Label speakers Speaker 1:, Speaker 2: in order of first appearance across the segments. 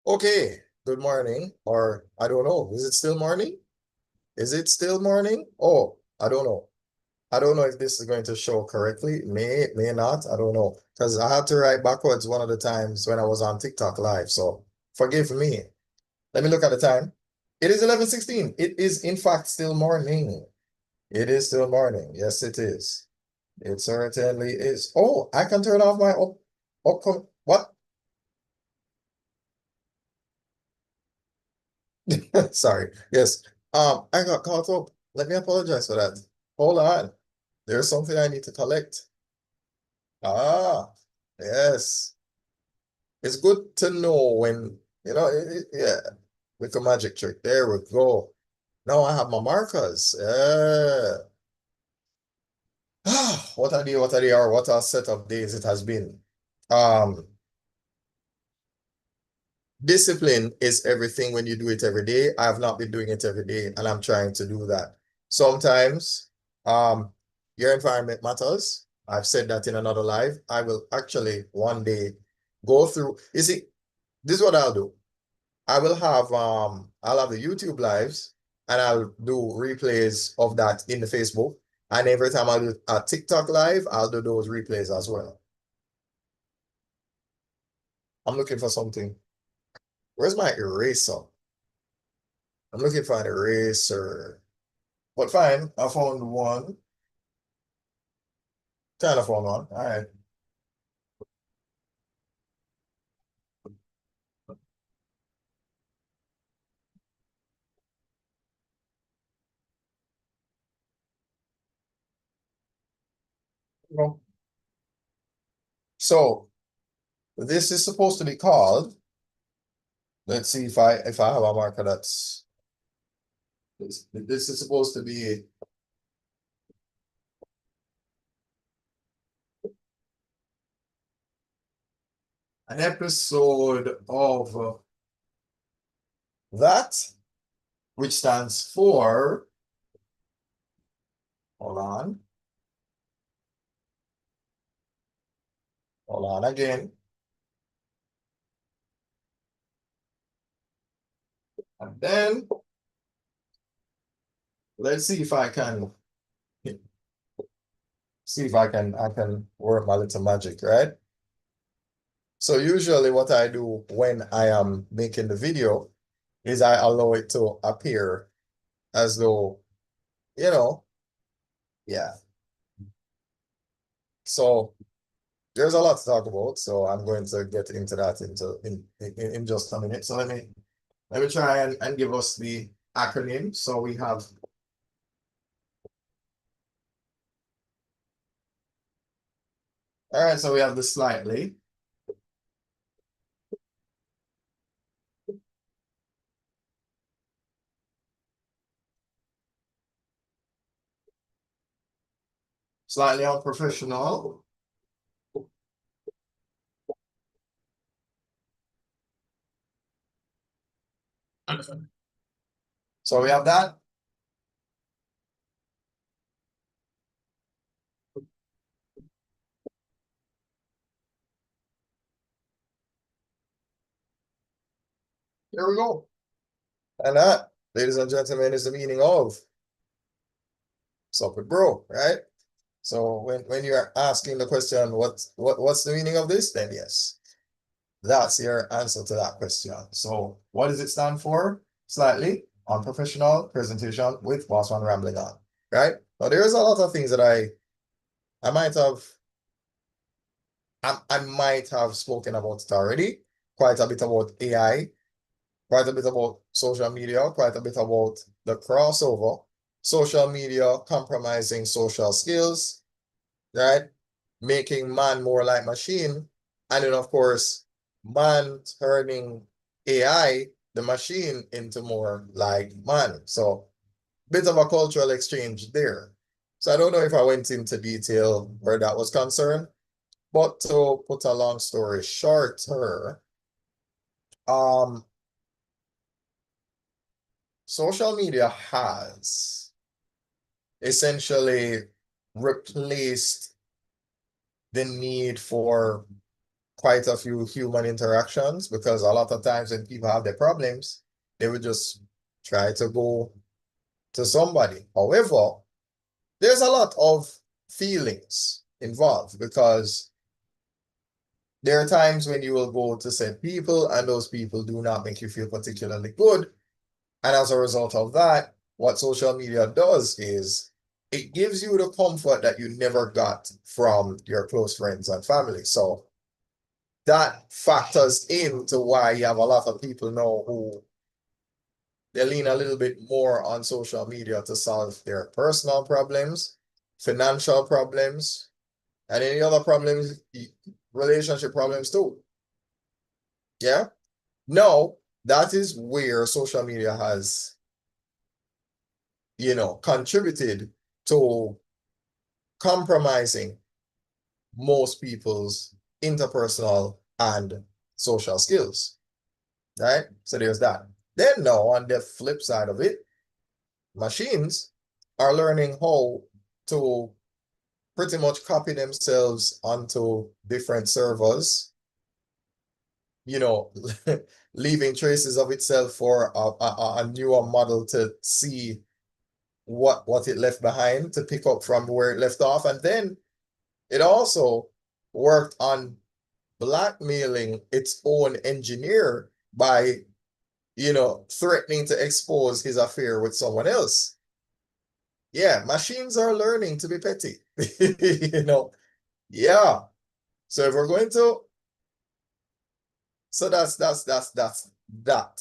Speaker 1: Okay, good morning, or I don't know. Is it still morning? Is it still morning? Oh, I don't know. I don't know if this is going to show correctly. May not. I don't know. Because I had to write backwards one of the times when I was on TikTok live. So forgive me. Let me look at the time. It is 11:16. It is in fact still morning. It is still morning. Yes, it is. It certainly is. Oh, I can turn off my what? Sorry. Yes. I got caught up. Let me apologize for that. Hold on. There's something I need to collect. Ah, yes. It's good to know when, yeah, with the magic trick. There we go. Now I have my markers. Yeah. What a day, or what a set of days it has been. Um, Discipline is everything when you do it every day. I have not been doing it every day, and I'm trying to do that. Sometimes, um, your environment matters. I've said that in another live. I will actually one day go through. You see, this is what I'll do. I'll have the YouTube lives and I'll do replays of that in the Facebook. And every time I do a TikTok live, I'll do those replays as well. I'm looking for something. Where's my eraser? I'm looking for an eraser. But fine, I found one. Kind of found one. All right. No. So this is supposed to be called. Let's see if I have a marker that's this is supposed to be an episode of that, which stands for, hold on, hold on again. And then let's see if I can I can work my little magic, right? So usually what I do when I am making the video is I allow it to appear as though, you know, yeah. So there's a lot to talk about. So I'm going to get into that in just a minute. So let me try and give us the acronym. So we have, all right, so we have the slightly. Slightly unprofessional. So we have that. Here we go. And that, ladies and gentlemen, is the meaning of sup with bro, right? So when you're asking the question, what's the meaning of this? Then yes, that's your answer to that question. So what does it stand for? Slightly unprofessional presentation with Bossman rambling on, right? Now there's a lot of things that I might have I might have spoken about it already. Quite a bit about AI, quite a bit about social media, quite a bit about the crossover, social media compromising social skills, right? Making man more like machine. And then, of course, man turning AI, the machine, into more like man. So, bit of a cultural exchange there. So, I don't know if I went into detail where that was concerned, but to put a long story shorter, um, social media has essentially replaced the need for quite a few human interactions, because a lot of times when people have their problems, they would just try to go to somebody. However, there's a lot of feelings involved, because there are times when you will go to said people and those people do not make you feel particularly good. And as a result of that, what social media does is it gives you the comfort that you never got from your close friends and family. So that factors into why you have a lot of people now who they lean a little bit more on social media to solve their personal problems, financial problems, and any other problems, relationship problems too. Yeah. No, that is where social media has, contributed to compromising most people's interpersonal and social skills, right? So there's that. Then now, on the flip side of it, machines are learning how to pretty much copy themselves onto different servers, leaving traces of itself for a newer model to see what it left behind, to pick up from where it left off. And then it also worked on blackmailing its own engineer by, threatening to expose his affair with someone else. Yeah, machines are learning to be petty. Yeah. So if we're going to, so that's that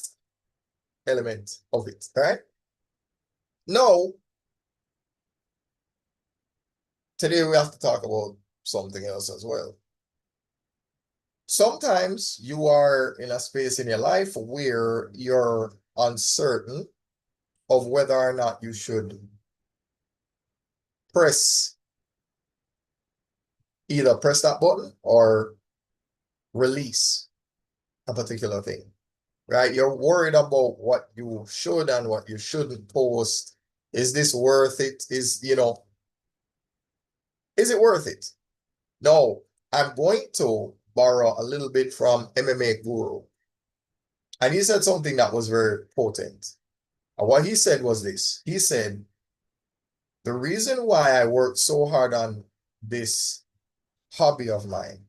Speaker 1: element of it, right? Now, today we have to talk about something else as well. Sometimes you are in a space in your life where you're uncertain of whether or not you should either press that button or release a particular thing, right? You're worried about what you should and what you shouldn't post. Is this worth it? Is it worth it? No, I'm going to borrow a little bit from MMA Guru. And he said something that was very potent. And what he said was this. He said, the reason why I worked so hard on this hobby of mine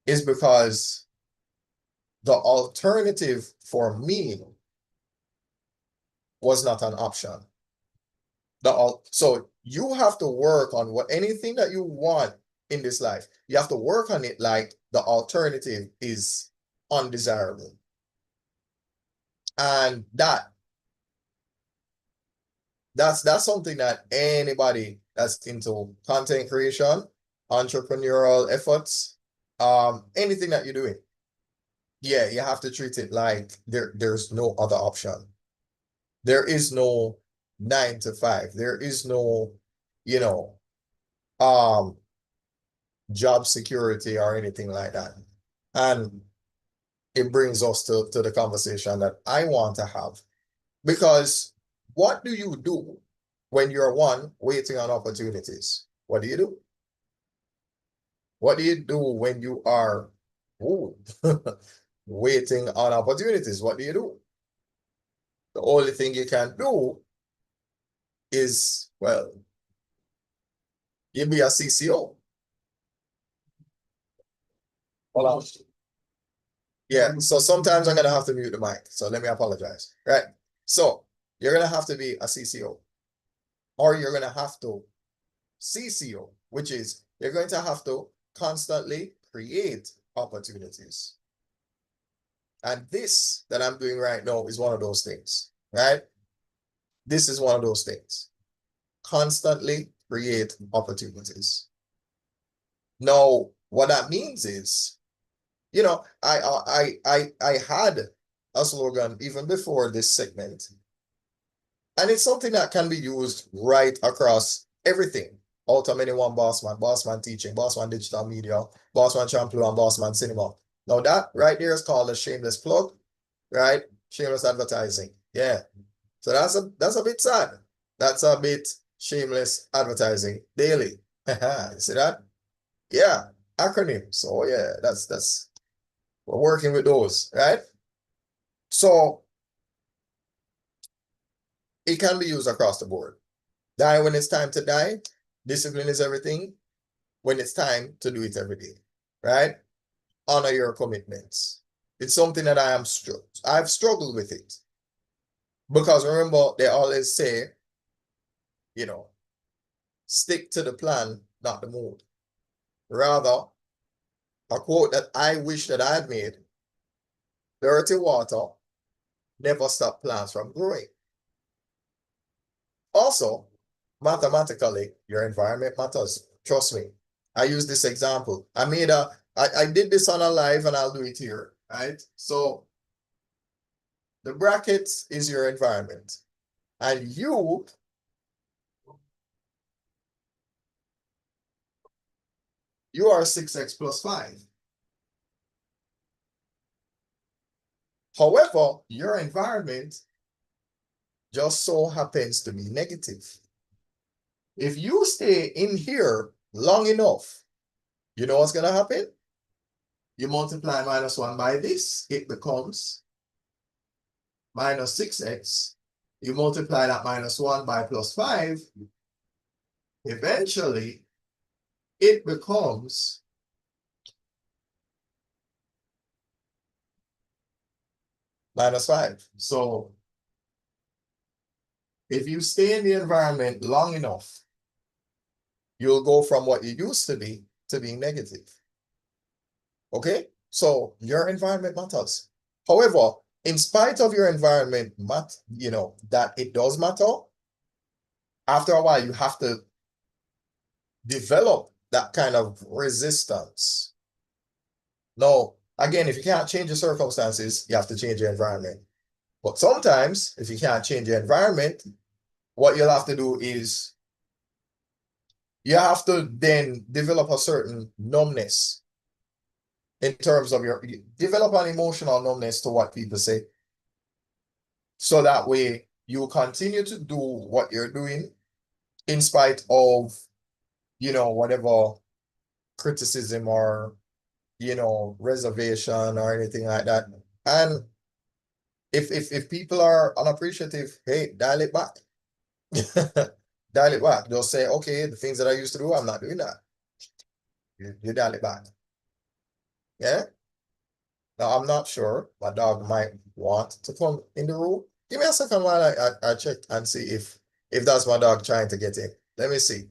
Speaker 1: is because the alternative for me was not an option. So you have to work on anything that you want in this life. You have to work on it like the alternative is undesirable. And that's something that anybody that's into content creation, entrepreneurial efforts, anything that you're doing, yeah, you have to treat it like there's no other option. There is no 9 to 5. There is no, job security or anything like that. And it brings us to the conversation that I want to have. Because what do you do when you're waiting on opportunities? What do you do? What do you do when you are waiting on opportunities? What do you do? The only thing you can do is, well, you be a CCO. Hold on. Yeah, so sometimes I'm going to have to mute the mic. So let me apologize. Right? So you're going to have to be a CCO, or you're going to have to CCO, which is you're going to have to constantly create opportunities. And this that I'm doing right now is one of those things, right? This is one of those things. Constantly create opportunities. Now, what that means is, I had a slogan even before this segment, and it's something that can be used right across everything. Out of many 1Bossman, Bossman Teaching, Bossman Digital Media, Bossman Champloo, and Bossman Cinema. Now that right there is called a shameless plug, right? Shameless advertising. Yeah. So that's a bit sad. That's a bit shameless advertising daily. You see that? Yeah. acronyms. Oh yeah, that's we're working with those, right? So it can be used across the board. Die when it's time to die. Discipline is everything. When it's time to do it every day, right? Honor your commitments. It's something that I've struggled with it. Because remember, they always say, you know, stick to the plan, not the mood. Rather, a quote that I wish that I had made, dirty water never stop plants from growing. Also, mathematically, your environment matters. Trust me. I use this example. I did this on a live and I'll do it here, right? So the brackets is your environment. And you are 6x plus 5. However, your environment just so happens to be negative. If you stay in here long enough, you know what's going to happen? You multiply -1 by this, it becomes minus 6x. You multiply that -1 by plus 5, eventually it becomes -5. So if you stay in the environment long enough, you'll go from what you used to be being negative. Okay? So your environment matters. However, in spite of your environment, that it does matter, after a while, you have to develop that kind of resistance. Now, again, if you can't change your circumstances, you have to change your environment. But sometimes, if you can't change your environment, what you'll have to do is you have to then develop a certain numbness in terms of develop an emotional numbness to what people say. So that way you continue to do what you're doing in spite of, whatever criticism or, reservation or anything like that. And if people are unappreciative, hey, dial it back. Dial it back. They'll say, okay, the things that I used to do, I'm not doing that. You dial it back. Yeah? Now, I'm not sure. My dog might want to come in the room. Give me a second while I check and see if that's my dog trying to get in. Let me see.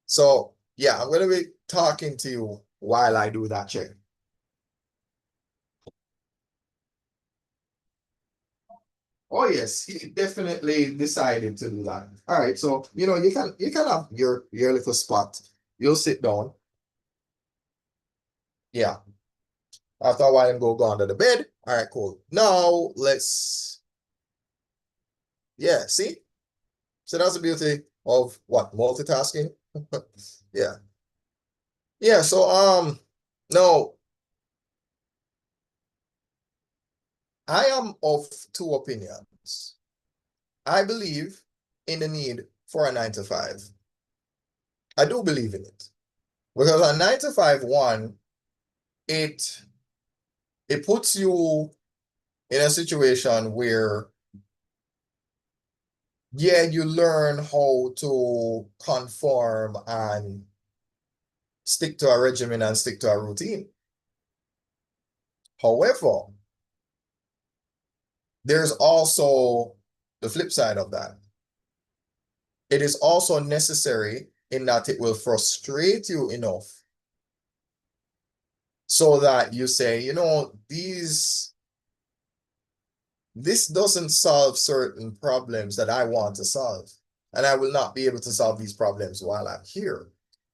Speaker 1: So, yeah, I'm going to be talking to you while I do that check. Oh yes, he definitely decided to do that. All right, so you can have your little spot. You'll sit down. Yeah. After a while, go under the bed. All right, cool. Now yeah, see? So that's the beauty of what? Multitasking. Yeah. Yeah, so no, I am of two opinions. I believe in the need for a 9 to 5. I do believe in it. Because a 9 to 5, one, it puts you in a situation where, yeah, you learn how to conform and stick to a regimen and stick to a routine. However, there's also the flip side of that. It is also necessary in that it will frustrate you enough so that you say, this doesn't solve certain problems that I want to solve. And I will not be able to solve these problems while I'm here.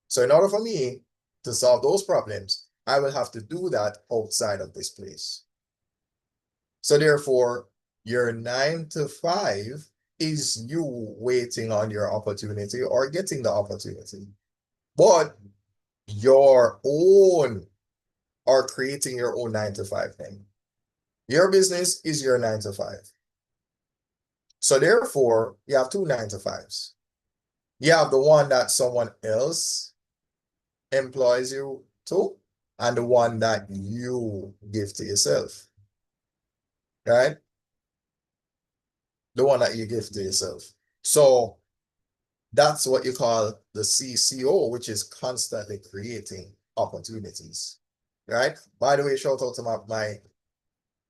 Speaker 1: So in order for me to solve those problems, I will have to do that outside of this place. So therefore, your 9 to 5 is you waiting on your opportunity or getting the opportunity. But your own or creating your own 9 to 5 thing. Your business is your 9 to 5. So therefore, you have two 9 to 5s. You have the one that someone else employs you to, and the one that you give to yourself, right? The one that you give to yourself. So that's what you call the CCO, which is constantly creating opportunities, right? By the way, shout out to my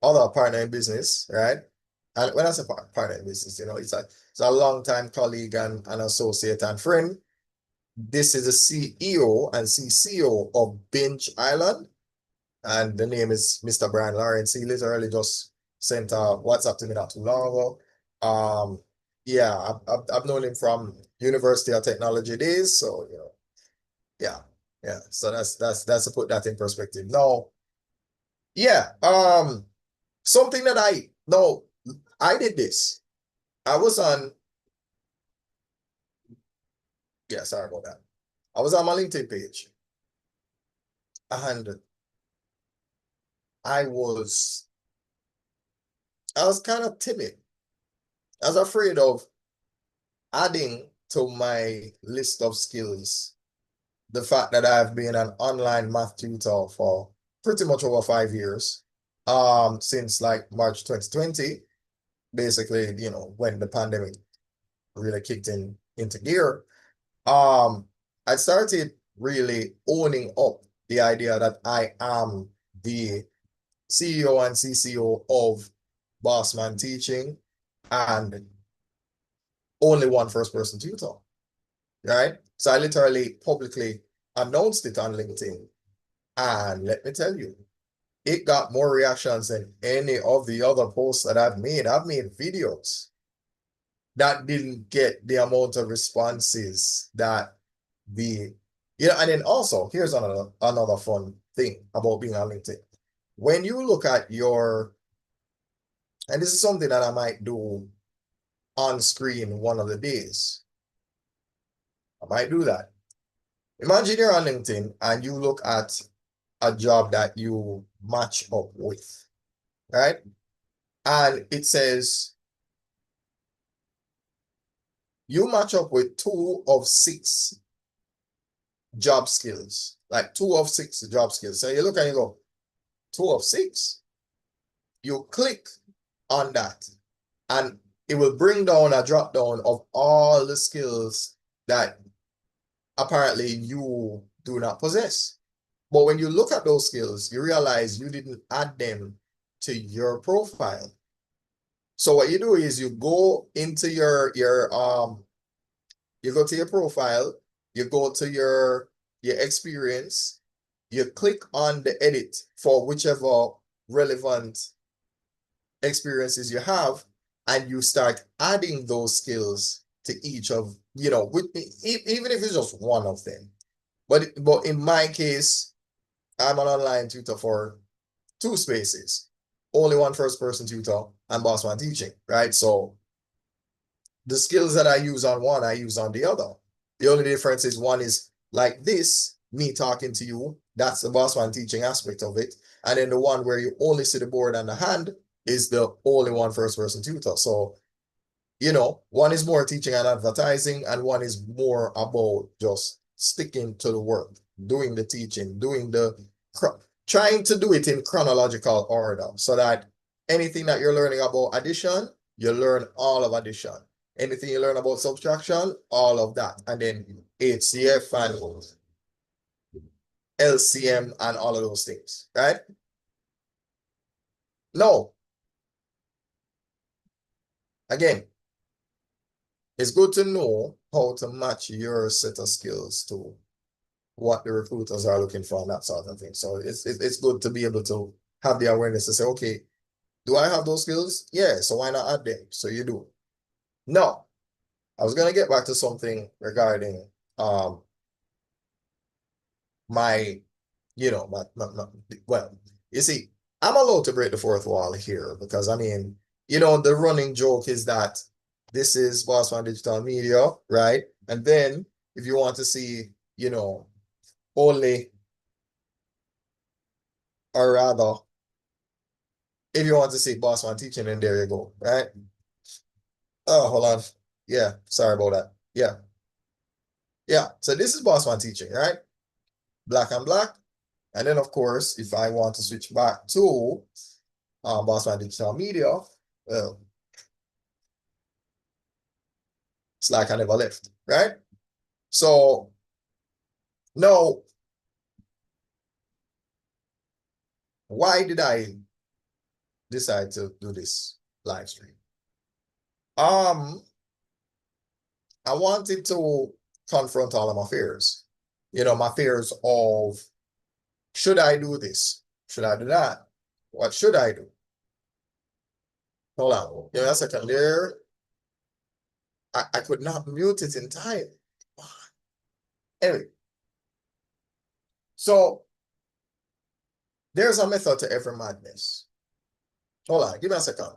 Speaker 1: other partner in business, right? And when I say partner in business, it's a long-time colleague and an associate and friend. This is the CEO and CCO of Binge Island, and the name is Mr. Brian Lawrence. He literally just sent a WhatsApp to me not too long ago. Yeah, I've known him from University of Technology days, so yeah. So that's to put that in perspective. Now, yeah, something that I did this. I was on, yeah, sorry about that. I was on my LinkedIn page, and I was kind of timid. I was afraid of adding to my list of skills the fact that I've been an online math tutor for pretty much over 5 years, since like March 2020, basically, when the pandemic really kicked into gear. I started really owning up the idea that I am the CEO and CCO of Bossman Teaching and only one first person tutor, right? So I literally publicly announced it on LinkedIn. And let me tell you, it got more reactions than any of the other posts that I've made. I've made videos that didn't get the amount of responses that and then also, here's another fun thing about being on LinkedIn. When you look at and this is something that I might do on screen one of the days. I might do that. Imagine you're on LinkedIn and you look at a job that you match up with, right? And it says you match up with 2 of 6 job skills, like 2 of 6 job skills. So you look and you go, 2 of 6. You click on that and it will bring down a drop down of all the skills that apparently you do not possess. But when you look at those skills, you realize you didn't add them to your profile. So what you do is you go into your you go to your profile, you go to your experience, you click on the edit for whichever relevant experiences you have, and you start adding those skills to each of, even if it's just one of them. But in my case, I'm an online tutor for 2 spaces, only one first person tutor and Bossman Teaching, right? So the skills that I use on one, I use on the other. The only difference is one is like this, me talking to you, that's the Bossman Teaching aspect of it. And then the one where you only see the board and the hand is the only one first person tutor. So, one is more teaching and advertising, and one is more about just sticking to the work, doing the teaching, trying to do it in chronological order so that anything that you're learning about addition, you learn all of addition. Anything you learn about subtraction, all of that. And then HCF and LCM and all of those things, right? No. Again, it's good to know how to match your set of skills to what the recruiters are looking for and that sort of thing. So it's good to be able to have the awareness to say, okay, do I have those skills? Yeah, so why not add them? So you do. Now, I was going to get back to something regarding my, well, you see, I'm allowed to break the fourth wall here because, the running joke is that this is Bossman Digital Media, right? And then if you want to see, only, or rather, if you want to see Bossman Teaching, then there you go, right? Oh, hold on. Yeah, sorry about that. Yeah. So this is Bossman Teaching, right? black and black. And then, of course, if I want to switch back to Bossman Digital Media, well, it's like I never left, right? So now, why did I decide to do this live stream? I wanted to confront all of my fears. You know, my fears of, should I do this? Should I do that? What should I do? Hold on. Give me a second there. I could not mute it in time. Anyway, so there's a method to every madness. Hold on, give me a second.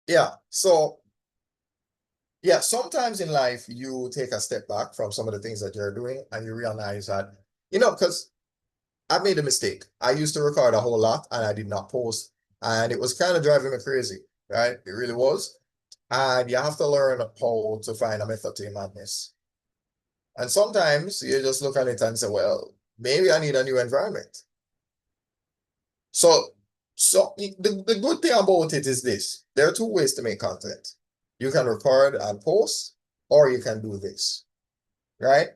Speaker 1: Yeah, so yeah, sometimes in life you take a step back from some of the things that you're doing and you realize that, you know, because I made a mistake. I used to record a whole lot and I did not post, and it was kind of driving me crazy, right? It really was. And you have to learn how to find a method to your madness. And sometimes you just look at it and say, well, maybe I need a new environment. So the good thing about it is this. There are two ways to make content. You can record and post, or you can do this, right?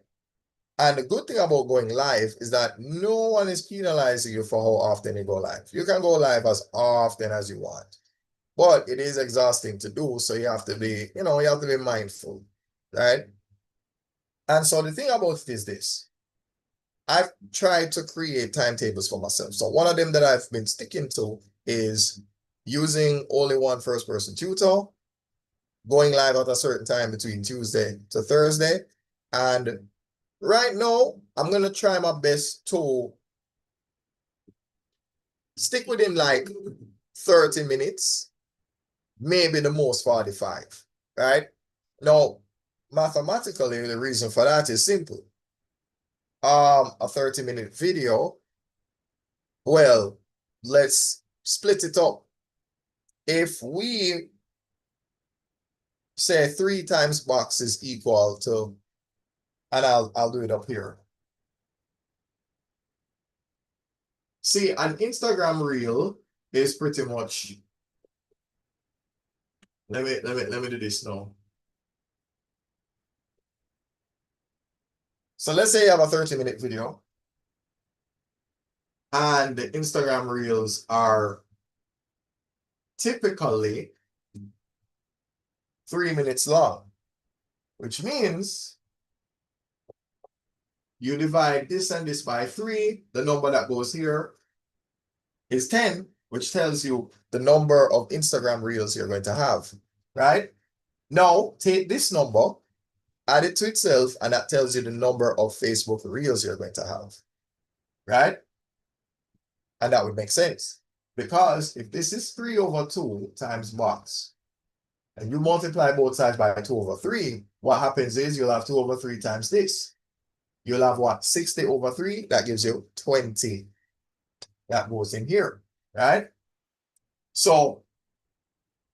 Speaker 1: And the good thing about going live is that no one is penalizing you for how often you go live. You can go live as often as you want, but it is exhausting to do. So you have to be, you have to be mindful, right? And so the thing about it is this. I've tried to create timetables for myself. So one of them that I've been sticking to is using only one first-person tutor, going live at a certain time between Tuesday to Thursday. And right now, I'm going to try my best to stick within like 30 minutes, maybe the most 45, right? Now, mathematically, the reason for that is simple. A 30-minute video, well, let's split it up. If we say 3 times box is equal to, and I'll do it up here. See, an Instagram reel is pretty much, let me do this now. So let's say you have a 30-minute video and the Instagram reels are typically 3 minutes long, which means you divide this and this by 3, the number that goes here is 10, which tells you the number of Instagram reels you're going to have, right? Now, take this number, add it to itself, and that tells you the number of Facebook reels you're going to have, right? And that would make sense. Because if this is 3/2 times box, and you multiply both sides by 2/3, what happens is you'll have 2/3 times this. You'll have what? 60/3. That gives you 20. That goes in here, right? So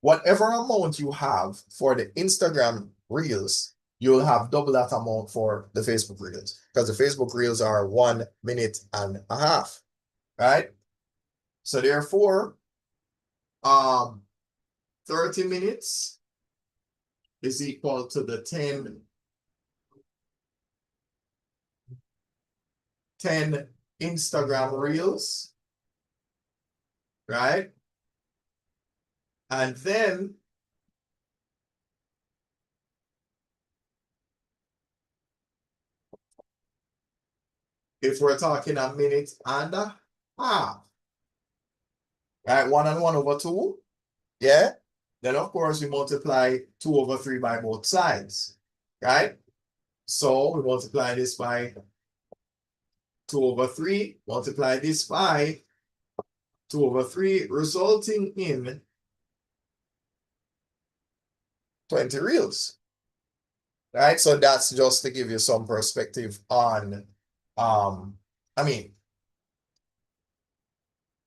Speaker 1: whatever amount you have for the Instagram reels, you'll have double that amount for the Facebook reels, because the Facebook reels are 1.5 minutes, right? So therefore, 30 minutes is equal to the 10 Instagram reels, right? And then if we're talking a minute and a half, right? 1 and 1/2, yeah? Then of course we multiply 2/3 by both sides, right? So we multiply this by 2/3, multiply this by 2/3, resulting in 20 reels, right? So that's just to give you some perspective on, I mean,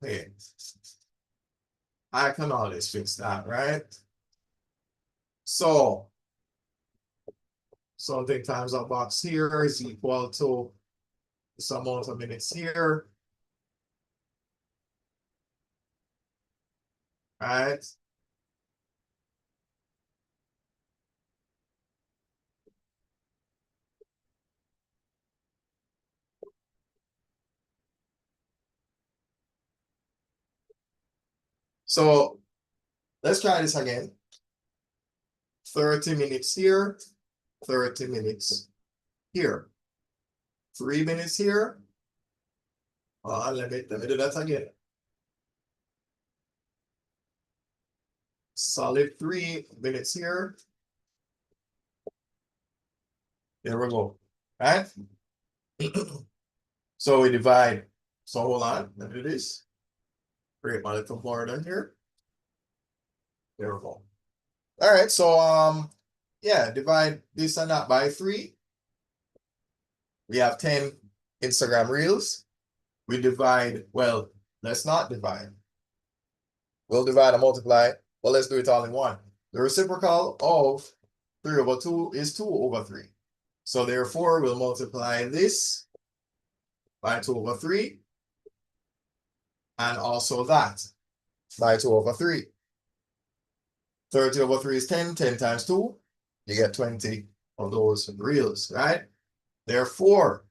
Speaker 1: Okay. I can always fix that, right? So something times a box here is equal to some amount of minutes here. Right? So let's try this again. 30 minutes here, 30 minutes here. 3 minutes here. Let me do that again. Solid 3 minutes here. There we go. Right? So we divide. So hold on. Let me do this. Create my little border here. There we go. All right. So yeah, divide this and that by 3. We have 10 Instagram reels. We divide, well, let's not divide. We'll divide and multiply. Well, let's do it all in one. The reciprocal of 3 over 2 is 2 over 3. So therefore, we'll multiply this by 2 over 3. And also that by 2 over 3. 30 over 3 is 10. 10 times 2, you get 20 of those reels, right? Therefore,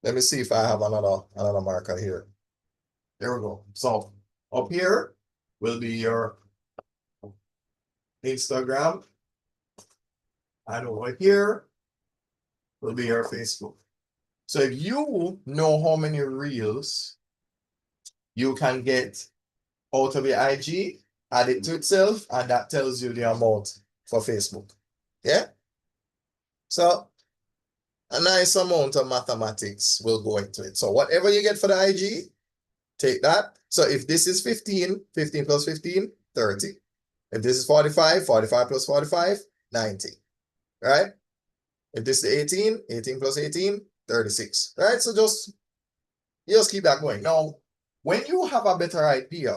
Speaker 1: let me see if I have another marker here. There we go. So up here will be your Instagram. And over here will be your Facebook. So if you know how many reels you can get out of your IG, add it to itself, and that tells you the amount for Facebook. Yeah? So a nice amount of mathematics will go into it. So whatever you get for the IG, take that. So if this is 15, 15 plus 15, 30. If this is 45, 45 plus 45, 90. Right? If this is 18, 18 plus 18, 36. Right? So you just keep that going. Now, when you have a better idea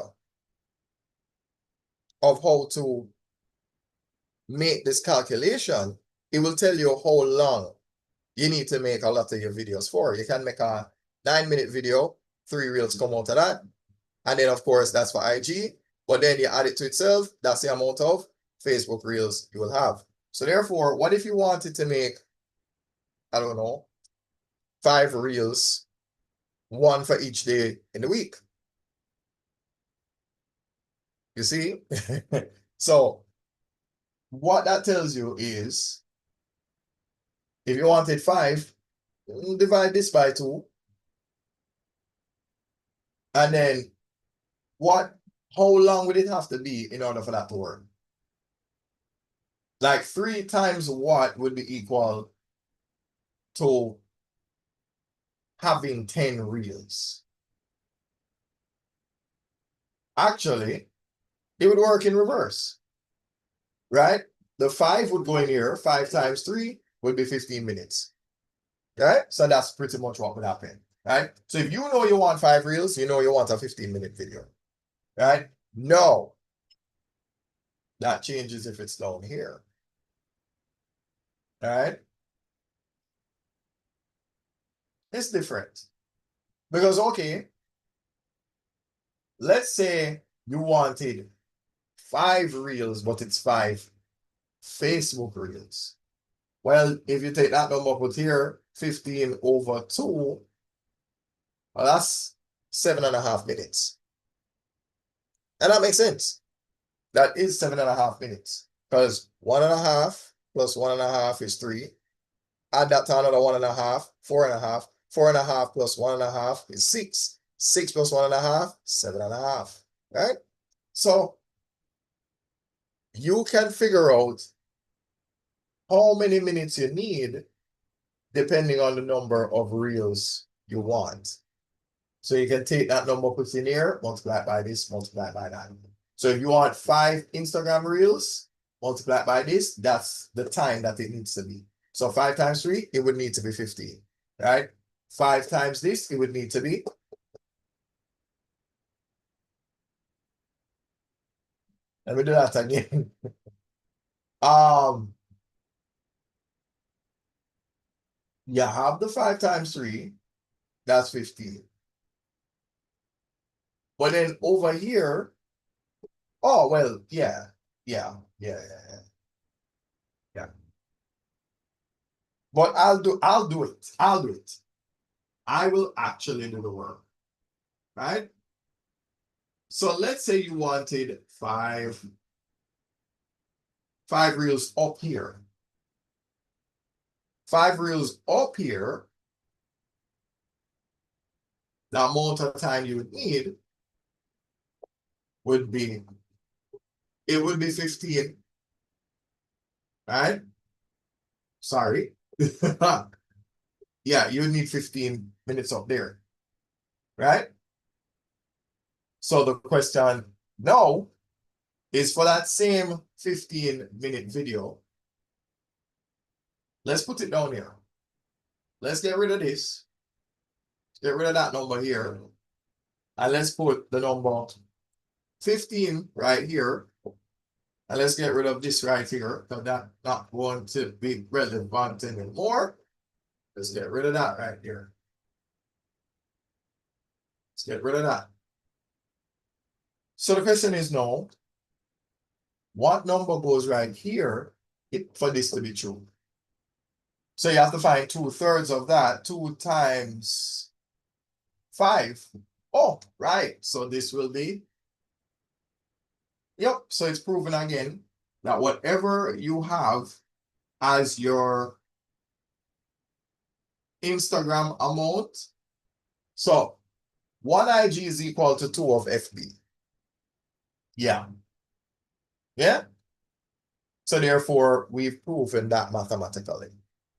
Speaker 1: of how to make this calculation, it will tell you how long you need to make a lot of your videos for. You can make a 9-minute video, 3 reels come out of that. And then, of course, that's for IG. But then you add it to itself, that's the amount of Facebook reels you will have. So therefore, what if you wanted to make, I don't know, 5 reels, 1 for each day in the week? You see? So what that tells you is, if you wanted 5, divide this by 2. And then how long would it have to be in order for that to work? Like 3 times what would be equal to having 10 reels? Actually, it would work in reverse, right? The 5 would go in here. 5 times 3 would be 15 minutes, right? So that's pretty much what would happen, right? So if you know you want 5 reels, you know you want a 15-minute video, right? No, that changes if it's down here, all right? It's different because, okay, let's say you wanted 5 reels, but it's 5 Facebook reels. Well, if you take that number put here, 15 over 2, well, that's 7.5 minutes. And that makes sense. That is 7.5 minutes. Because 1.5 plus 1.5 is 3. Add that to another 1.5, 4.5. 4.5 plus 1.5 is 6. 6 plus 1.5, 7.5. Right? So you can figure out how many minutes you need depending on the number of reels you want. So you can take that number, put in here, multiply it by this, multiply it by that. So if you want 5 Instagram reels, multiply it by this, that's the time that it needs to be. So 5 times 3, it would need to be 15, right? 5 times this, it would need to be Let me do that again. Um, you have the 5 times 3, that's 15. But then over here, oh well, yeah. Yeah. But I'll do it. I'll do it. I will actually do the work. Right? So let's say you wanted five reels up here. 5 reels up here, the amount of time you would need would be, it would be 15, right? Sorry. Yeah, you would need 15 minutes up there, right? So the question now is for that same 15-minute video. Let's put it down here. Let's get rid of this. Get rid of that number here. And let's put the number 15 right here. And let's get rid of this right here, because that's not going to be relevant anymore. Let's get rid of that right here. Let's get rid of that. So the question is now, what number goes right here for this to be true? So you have to find 2/3 of that. 2 times 5. Oh, right. So this will be, yep. So it's proven again that whatever you have as your Instagram amount, so 1 IG is equal to 2 of FB. Yeah. Yeah. So therefore, we've proven that mathematically.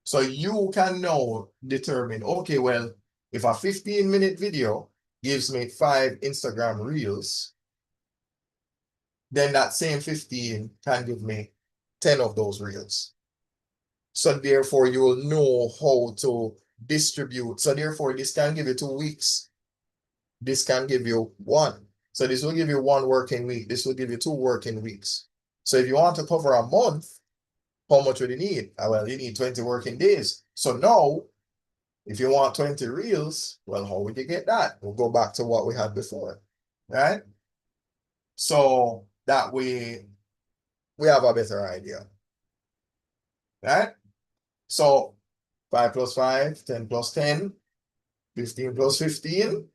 Speaker 1: So you can now determine, okay, well, if a 15-minute video gives me 5 Instagram reels, then that same 15 can give me 10 of those reels. So therefore, you will know how to distribute. So therefore, this can give you 2 weeks. This can give you 1. So this will give you 1 working week. This will give you 2 working weeks. So if you want to cover a month, how much would you need? Well, you need 20 working days. So now, if you want 20 reels, well, how would you get that? We'll go back to what we had before, right? So that way, we have a better idea, right? So 5 plus 5, 10 plus 10, 15 plus 15,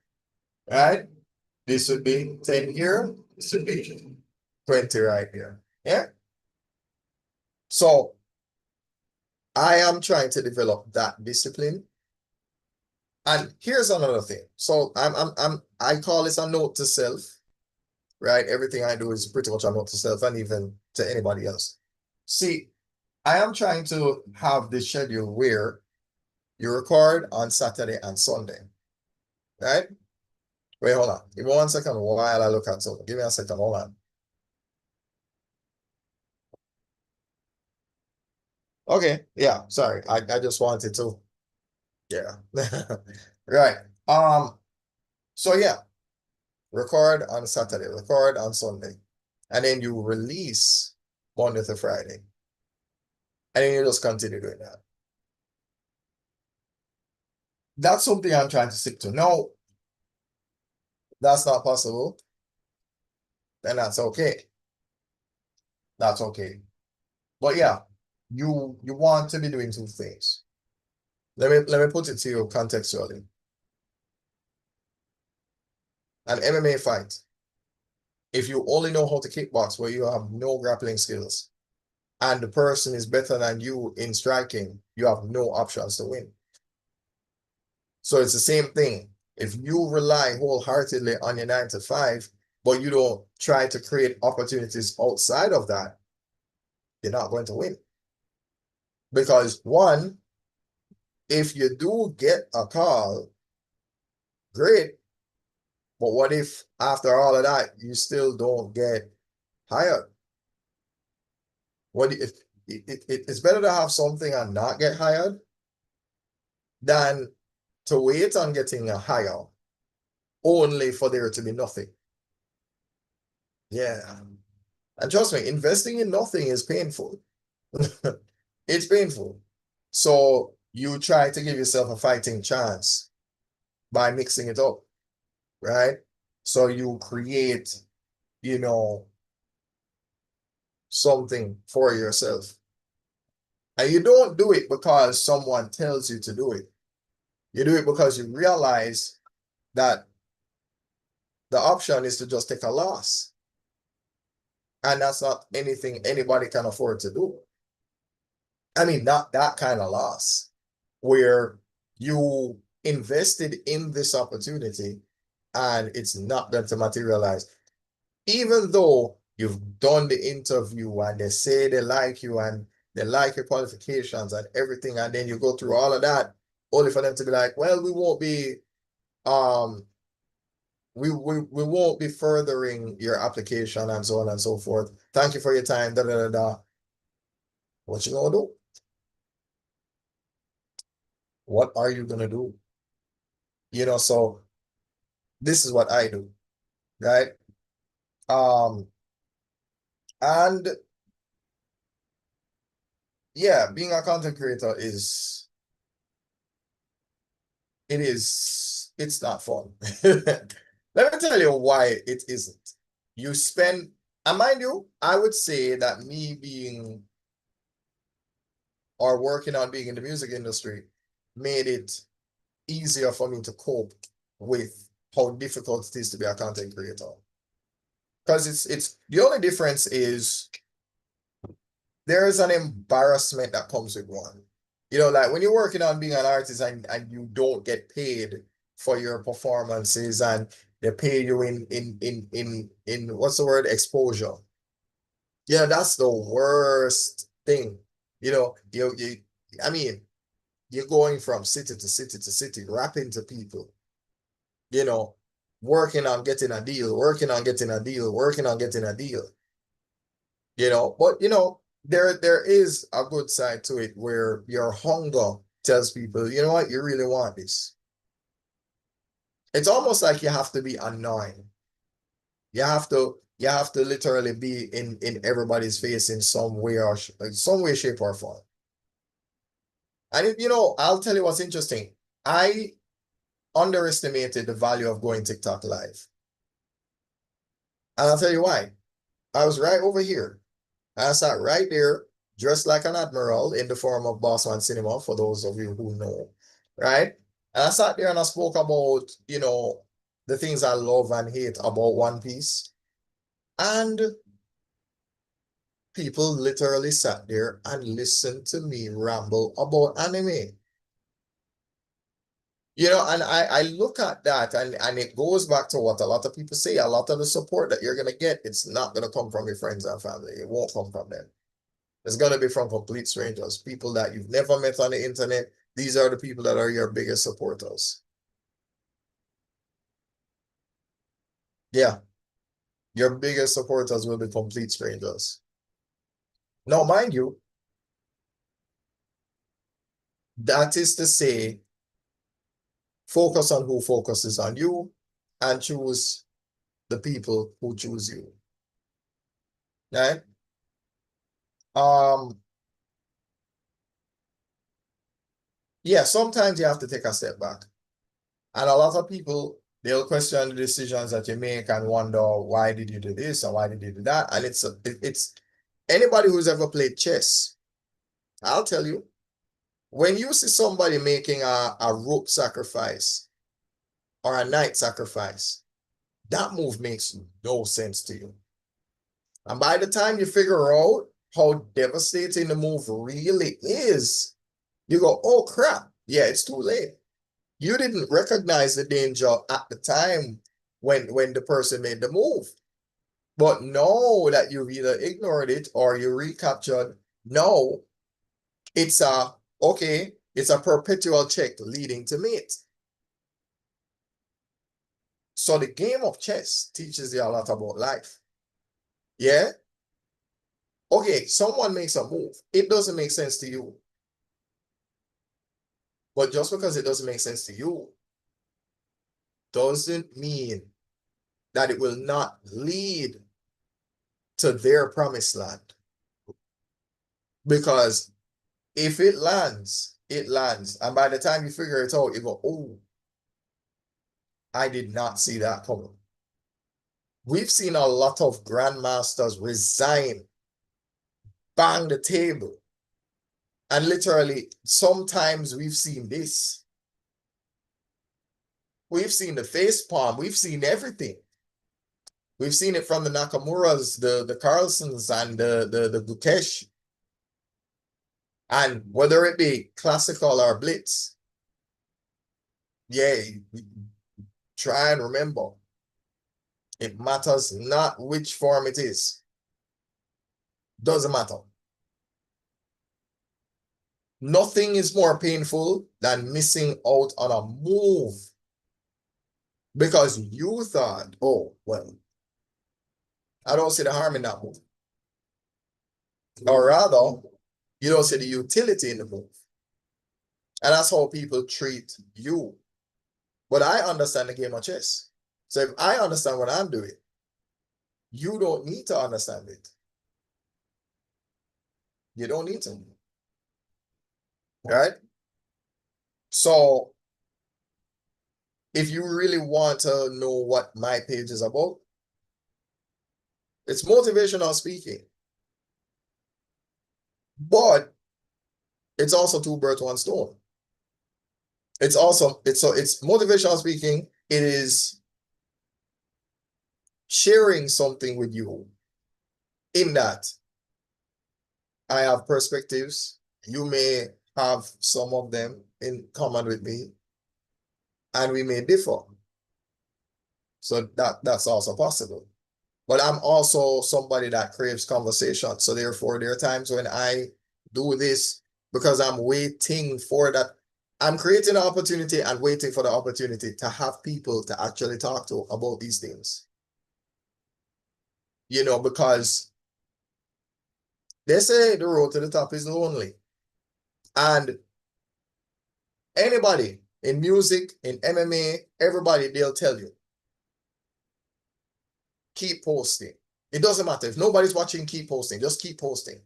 Speaker 1: right? This would be 10 here. This would be 20 right here. Yeah. So I am trying to develop that discipline. And here's another thing. So I call this a note to self, right? Everything I do is pretty much a note to self and even to anybody else. See, I am trying to have this schedule where you record on Saturday and Sunday, right? Wait, hold on. Give me 1 second while I look at something. Give me a second. Hold on. Okay. Yeah. Sorry. I just wanted to. Yeah. Right. So yeah, record on Saturday, record on Sunday, and then you release Monday to Friday. And then you just continue doing that. That's something I'm trying to stick to. No, that's not possible. Then that's okay. That's okay. But yeah, you want to be doing 2 things. Let me put it to you contextually. An MMA fight. If you only know how to kickbox where you have no grappling skills, and the person is better than you in striking, you have no options to win. So it's the same thing. If you rely wholeheartedly on your 9 to 5, but you don't try to create opportunities outside of that, you're not going to win. Because 1, if you do get a call, great. But what if after all of that, you still don't get hired? What if it's better to have something and not get hired than to wait on getting a hire only for there to be nothing. Yeah. And trust me, investing in nothing is painful. It's painful. So you try to give yourself a fighting chance by mixing it up, right? So you create, you know, something for yourself. And you don't do it because someone tells you to do it. You do it because you realize that the option is to just take a loss. And that's not anything anybody can afford to do. I mean, not that kind of loss where you invested in this opportunity and it's not going to materialize. Even though you've done the interview and they say they like you and they like your qualifications and everything, and then you go through all of that, only for them to be like, well, we won't be we won't be furthering your application and so on and so forth. Thank you for your time. Da, da, da, da. What you gonna do? What are you gonna do? So this is what I do, right? Um, and yeah, being a content creator it's not fun. Let me tell you why it isn't. You spend, and mind you, I would say that me being or working on being in the music industry made it easier for me to cope with how difficult it is to be a content creator. Because it's the only difference is there is an embarrassment that comes with one. Like when you're working on being an artist and you don't get paid for your performances and they pay you in what's the word, exposure. Yeah, that's the worst thing. You I mean, you're going from city to city to city, rapping to people, you know, working on getting a deal, working on getting a deal, working on getting a deal. But there is a good side to it where your hunger tells people, you know what, you really want this. It's almost like you have to be annoying. You have to literally be in everybody's face in some way or some way, shape, or form. And I'll tell you what's interesting. I underestimated the value of going TikTok live. And I'll tell you why. I was right over here. I sat right there, dressed like an admiral in the form of Bossman Cinema, for those of you who know, right? And I sat there and I spoke about, the things I love and hate about One Piece. And people literally sat there and listened to me ramble about anime. And I look at that and it goes back to what a lot of people say. A lot of the support that you're going to get, it's not going to come from your friends and family. It won't come from them. It's going to be from complete strangers, people that you've never met on the internet. These are the people that are your biggest supporters. Yeah, your biggest supporters will be complete strangers. Now, mind you, that is to say, focus on who focuses on you and choose the people who choose you. Right? Yeah, sometimes you have to take a step back. And a lot of people, they'll question the decisions that you make and wonder, why did you do this and why did you do that? And it's anybody who's ever played chess, I'll tell you, when you see somebody making a rook sacrifice or a knight sacrifice, that move makes no sense to you. And by the time you figure out how devastating the move really is, you go, oh crap, yeah, it's too late. You didn't recognize the danger at the time when the person made the move. But now that you've either ignored it or you recaptured, no, it's a perpetual check leading to mate. So the game of chess teaches you a lot about life. Yeah? Okay, someone makes a move. It doesn't make sense to you. But just because it doesn't make sense to you doesn't mean that it will not lead to their promised land. Because if it lands, it lands. And by the time you figure it out, you go, oh, I did not see that coming. We've seen a lot of grandmasters resign, bang the table. And literally, sometimes we've seen this. We've seen the face palm. We've seen everything. We've seen it from the Nakamuras, the Carlsons, and the Gukesh. And whether it be classical or blitz, yeah, try and remember, it matters not which form it is. Doesn't matter. Nothing is more painful than missing out on a move because you thought, oh, well, I don't see the harm in that move. Or rather, you don't see the utility in the move. And that's how people treat you. But I understand the game of chess. So if I understand what I'm doing, you don't need to understand it. You don't need to. Right? So if you really want to know what my page is about, it's motivational speaking. But it's also two birds, one stone. It's motivational speaking. It is sharing something with you in that I have perspectives. You may have some of them in common with me, and we may differ. So that's also possible. But I'm also somebody that craves conversation. So therefore, there are times when I do this because I'm waiting for that. I'm creating an opportunity and waiting for the opportunity to have people to actually talk to about these things. You know, because they say the road to the top is lonely. And anybody in music, in MMA, everybody, they'll tell you, keep posting. It doesn't matter. If nobody's watching, keep posting. Just keep posting.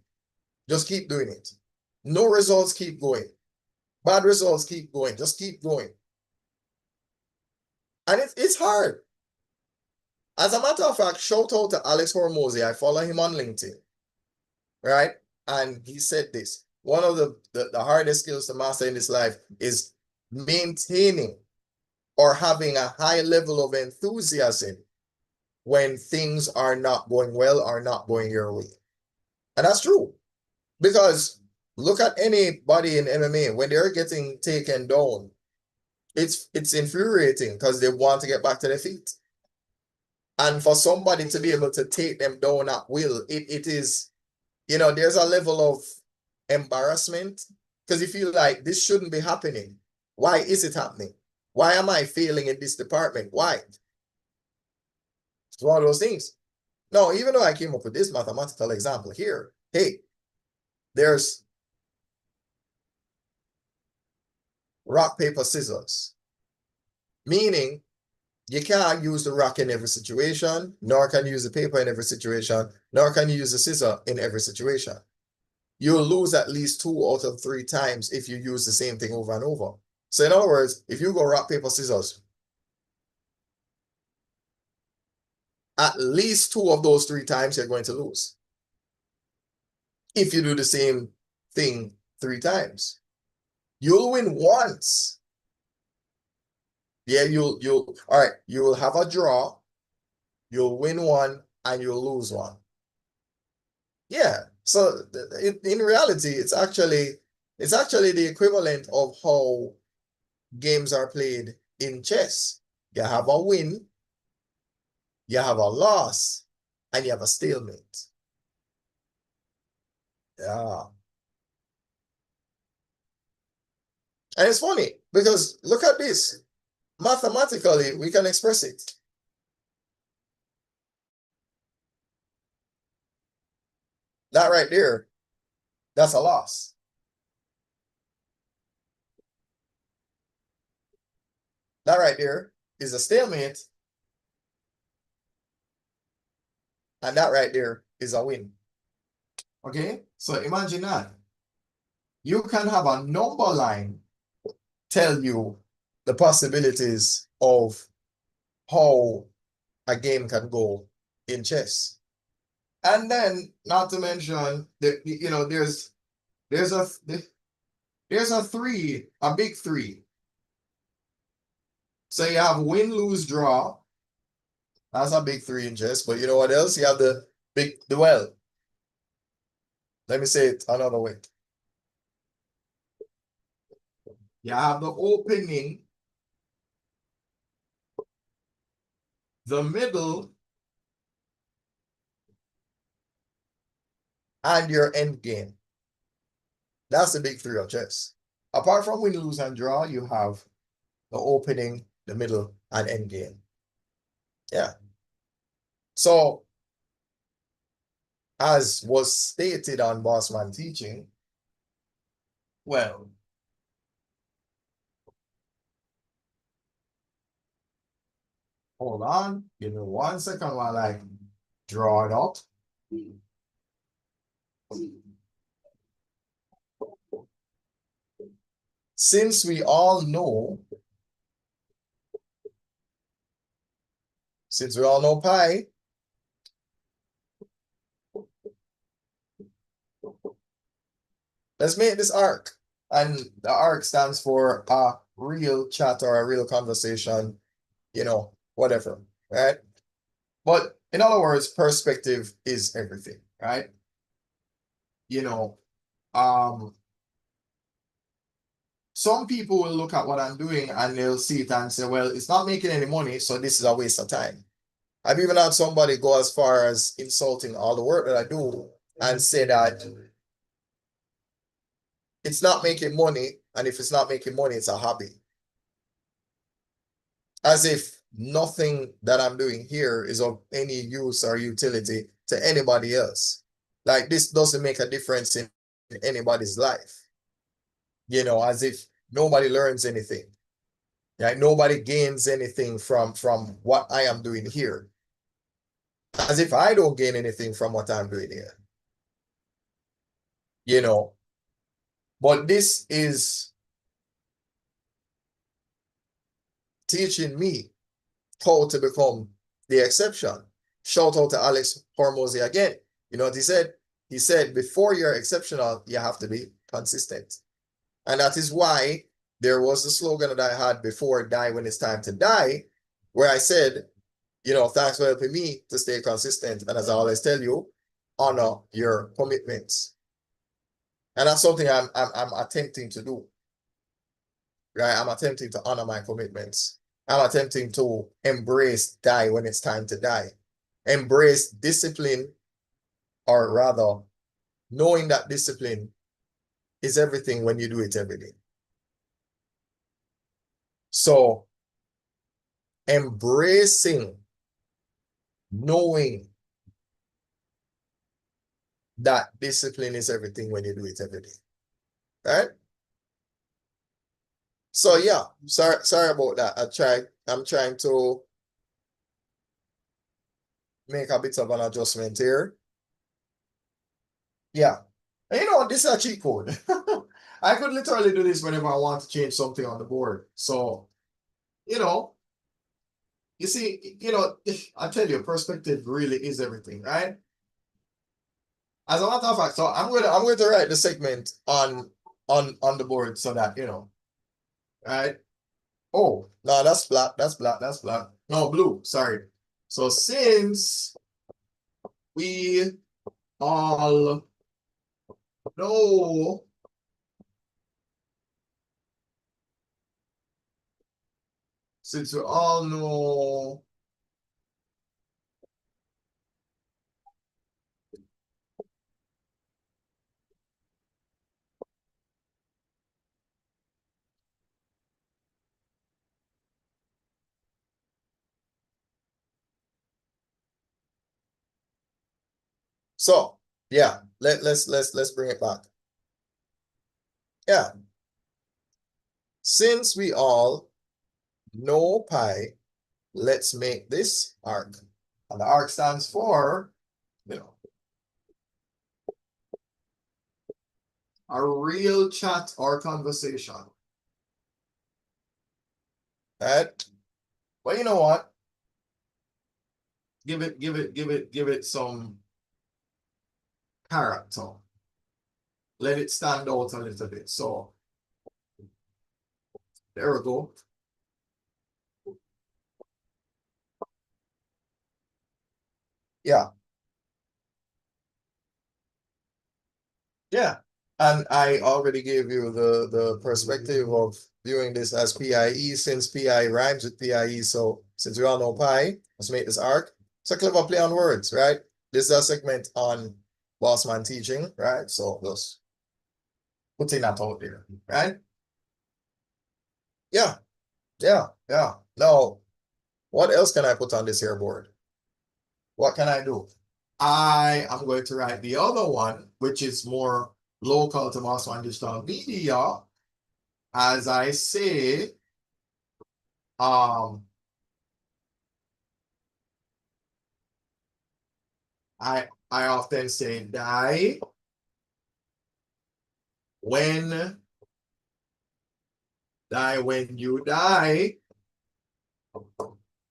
Speaker 1: Just keep doing it. No results, keep going. Bad results, keep going. Just keep going. And it's hard. As a matter of fact, shout out to Alex Hormozy. I follow him on LinkedIn. Right? And he said this. One of the hardest skills to master in this life is maintaining or having a high level of enthusiasm when things are not going well or not going your way. And that's true. Because look at anybody in MMA, when they're getting taken down, it's infuriating because they want to get back to their feet. And for somebody to be able to take them down at will, it is, you know, there's a level of embarrassment because you feel like this shouldn't be happening. Why is it happening? Why am I failing in this department? Why? It's one of those things. No, even though I came up with this mathematical example here, hey, there's rock, paper, scissors. Meaning, you can't use the rock in every situation, nor can you use the paper in every situation, nor can you use the scissor in every situation. You'll lose at least 2 out of 3 times if you use the same thing over and over. So in other words, if you go rock, paper, scissors, at least 2 of those 3 times you're going to lose. If you do the same thing 3 times, you'll win once. Yeah, you'll all right, you will have a draw, you'll win one, and you'll lose one. Yeah. So in reality, it's actually the equivalent of how games are played in chess. You have a win, you have a loss, and you have a stalemate. Yeah. And it's funny because look at this. Mathematically, we can express it. That right there, that's a loss. That right there is a stalemate. And that right there is a win. Okay, so imagine that. You can have a number line tell you the possibilities of how a game can go in chess. And then, not to mention, there's a three, a big three. So you have win, lose, draw. That's a big three in chess. But you know what else? You have the big duel. Let me say it another way. You have the opening, the middle, and your end game. That's the big three of chess. Apart from win, lose, and draw, you have the opening, the middle, and end game. Yeah. So, as was stated on Bossman Teaching, well, hold on, give me 1 second while I draw it out. Since we all know pi, let's make this arc. And the arc stands for a real chat or a real conversation, whatever, right? But in other words, perspective is everything, right? Some people will look at what I'm doing and they'll see it and say, well, it's not making any money, so this is a waste of time. I've even had somebody go as far as insulting all the work that I do and say that it's not making money, and if it's not making money, it's a hobby. As if nothing that I'm doing here is of any use or utility to anybody else. Like, this doesn't make a difference in anybody's life. As if nobody learns anything. Like, nobody gains anything from what I am doing here. As if I don't gain anything from what I'm doing here. But this is teaching me how to become the exception. Shout out to Alex Hormozy again. You know what he said? He said, before you're exceptional, you have to be consistent. And that is why there was a slogan that I had before, die when it's time to die, where I said, thanks for helping me to stay consistent. And as I always tell you, honor your commitments. And that's something I'm attempting to do. Right? I'm attempting to honor my commitments. I'm attempting to embrace die when it's time to die. Embrace discipline, or rather, knowing that discipline is everything when you do it every day. So, embracing, knowing that discipline is everything when you do it every day. Right? So yeah, sorry about that. I'm trying to make a bit of an adjustment here. Yeah. And this is a cheat code. I could literally do this whenever I want to change something on the board. So, you see, I tell you, perspective really is everything, right? As a matter of fact, so I'm going to write the segment on the board so that, right? Oh, no, that's black, that's black, that's black. No, blue, sorry. So since we all know so yeah, let's bring it back. Yeah. Since we all know pi, let's make this arc. And the arc stands for, a real chat or conversation. Right? But you know what? Give it some character. Let it stand out a little bit. So there we go. Yeah. Yeah. And I already gave you the perspective of viewing this as PIE, since PI rhymes with PIE. So since we all know pi, let's make this arc. It's a clever play on words, right? This is a segment on Bossman teaching, right? So just putting that out there, right? Yeah, yeah, yeah. Now, what else can I put on this here board? What can I do? I am going to write the other one, which is more local to Bossman Digital Media. As I say, I often say die when you die,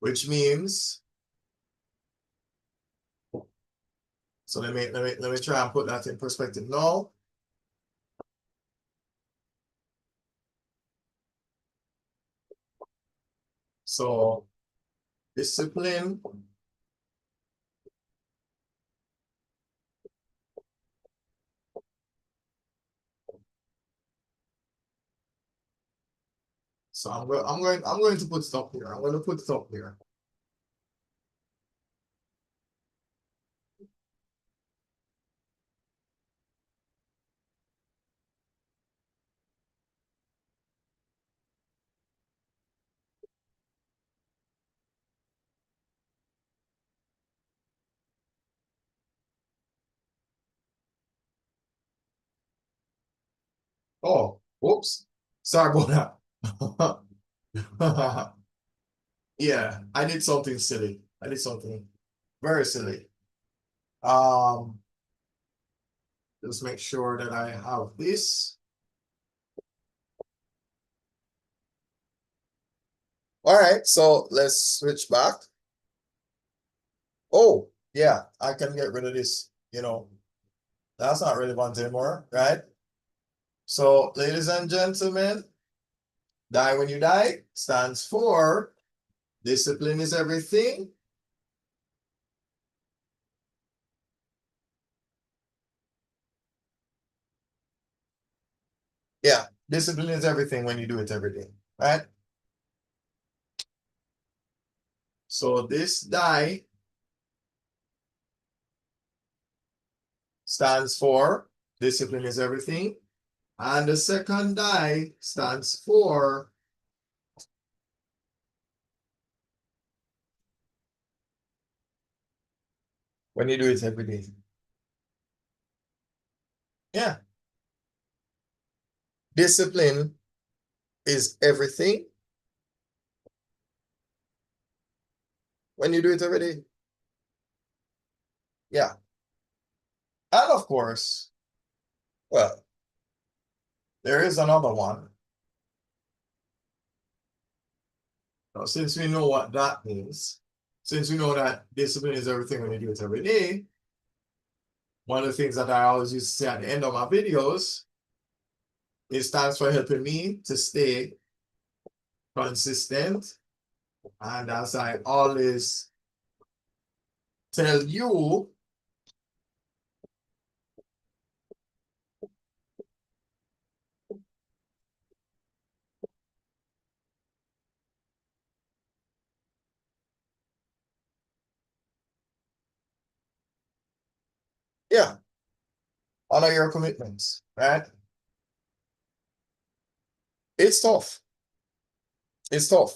Speaker 1: which means, so let me try and put that in perspective now. So discipline so I'm going to put it up here. I'm going to put it up here. Oh, whoops. Sorry about that. Yeah, I did something silly. I did something very silly. Um, just make sure that I have this. All right, so let's switch back. Oh, yeah, I can get rid of this, that's not relevant anymore, right? So, ladies and gentlemen, die when you die stands for discipline is everything. Yeah, discipline is everything when you do it every day, right? So this die stands for discipline is everything. And the second die stands for when you do it every day. Yeah. Discipline is everything when you do it every day. Yeah. And of course, well, there is another one. Now, since we know what that means, since we know that discipline is everything when you do it every day, one of the things that I always used to say at the end of my videos, it stands for helping me to stay consistent. And as I always tell you, yeah, honor your commitments, right? It's tough. It's tough.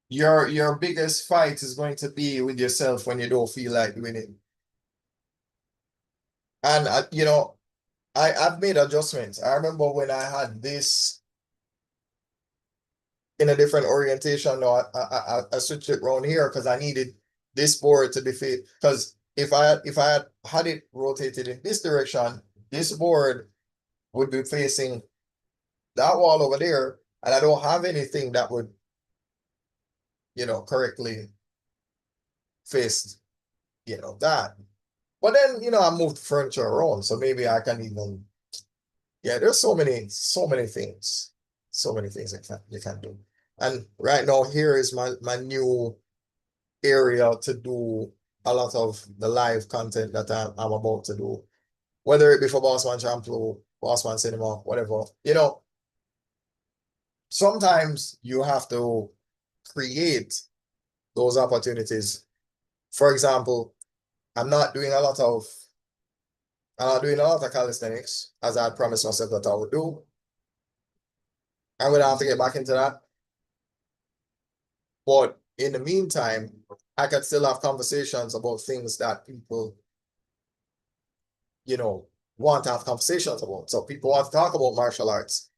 Speaker 1: Your biggest fight is going to be with yourself when you don't feel like doing it. And I've made adjustments. I remember when I had this in a different orientation. No, I switched it around here because I needed this board to be fit. Because if I had it rotated in this direction, this board would be facing that wall over there, and I don't have anything that would, correctly face, that. But then, I moved furniture around, so maybe I can even, there's so many things, you can do. And right now, here is my new area to do a lot of the live content that I'm about to do, whether it be for Bossman Champloo, Bossman Cinema, whatever. Sometimes you have to create those opportunities. For example, I'm not doing a lot of calisthenics, as I had promised myself that I would do. I'm gonna have to get back into that. But in the meantime, I can still have conversations about things that people, want to have conversations about. So people want to talk about martial arts.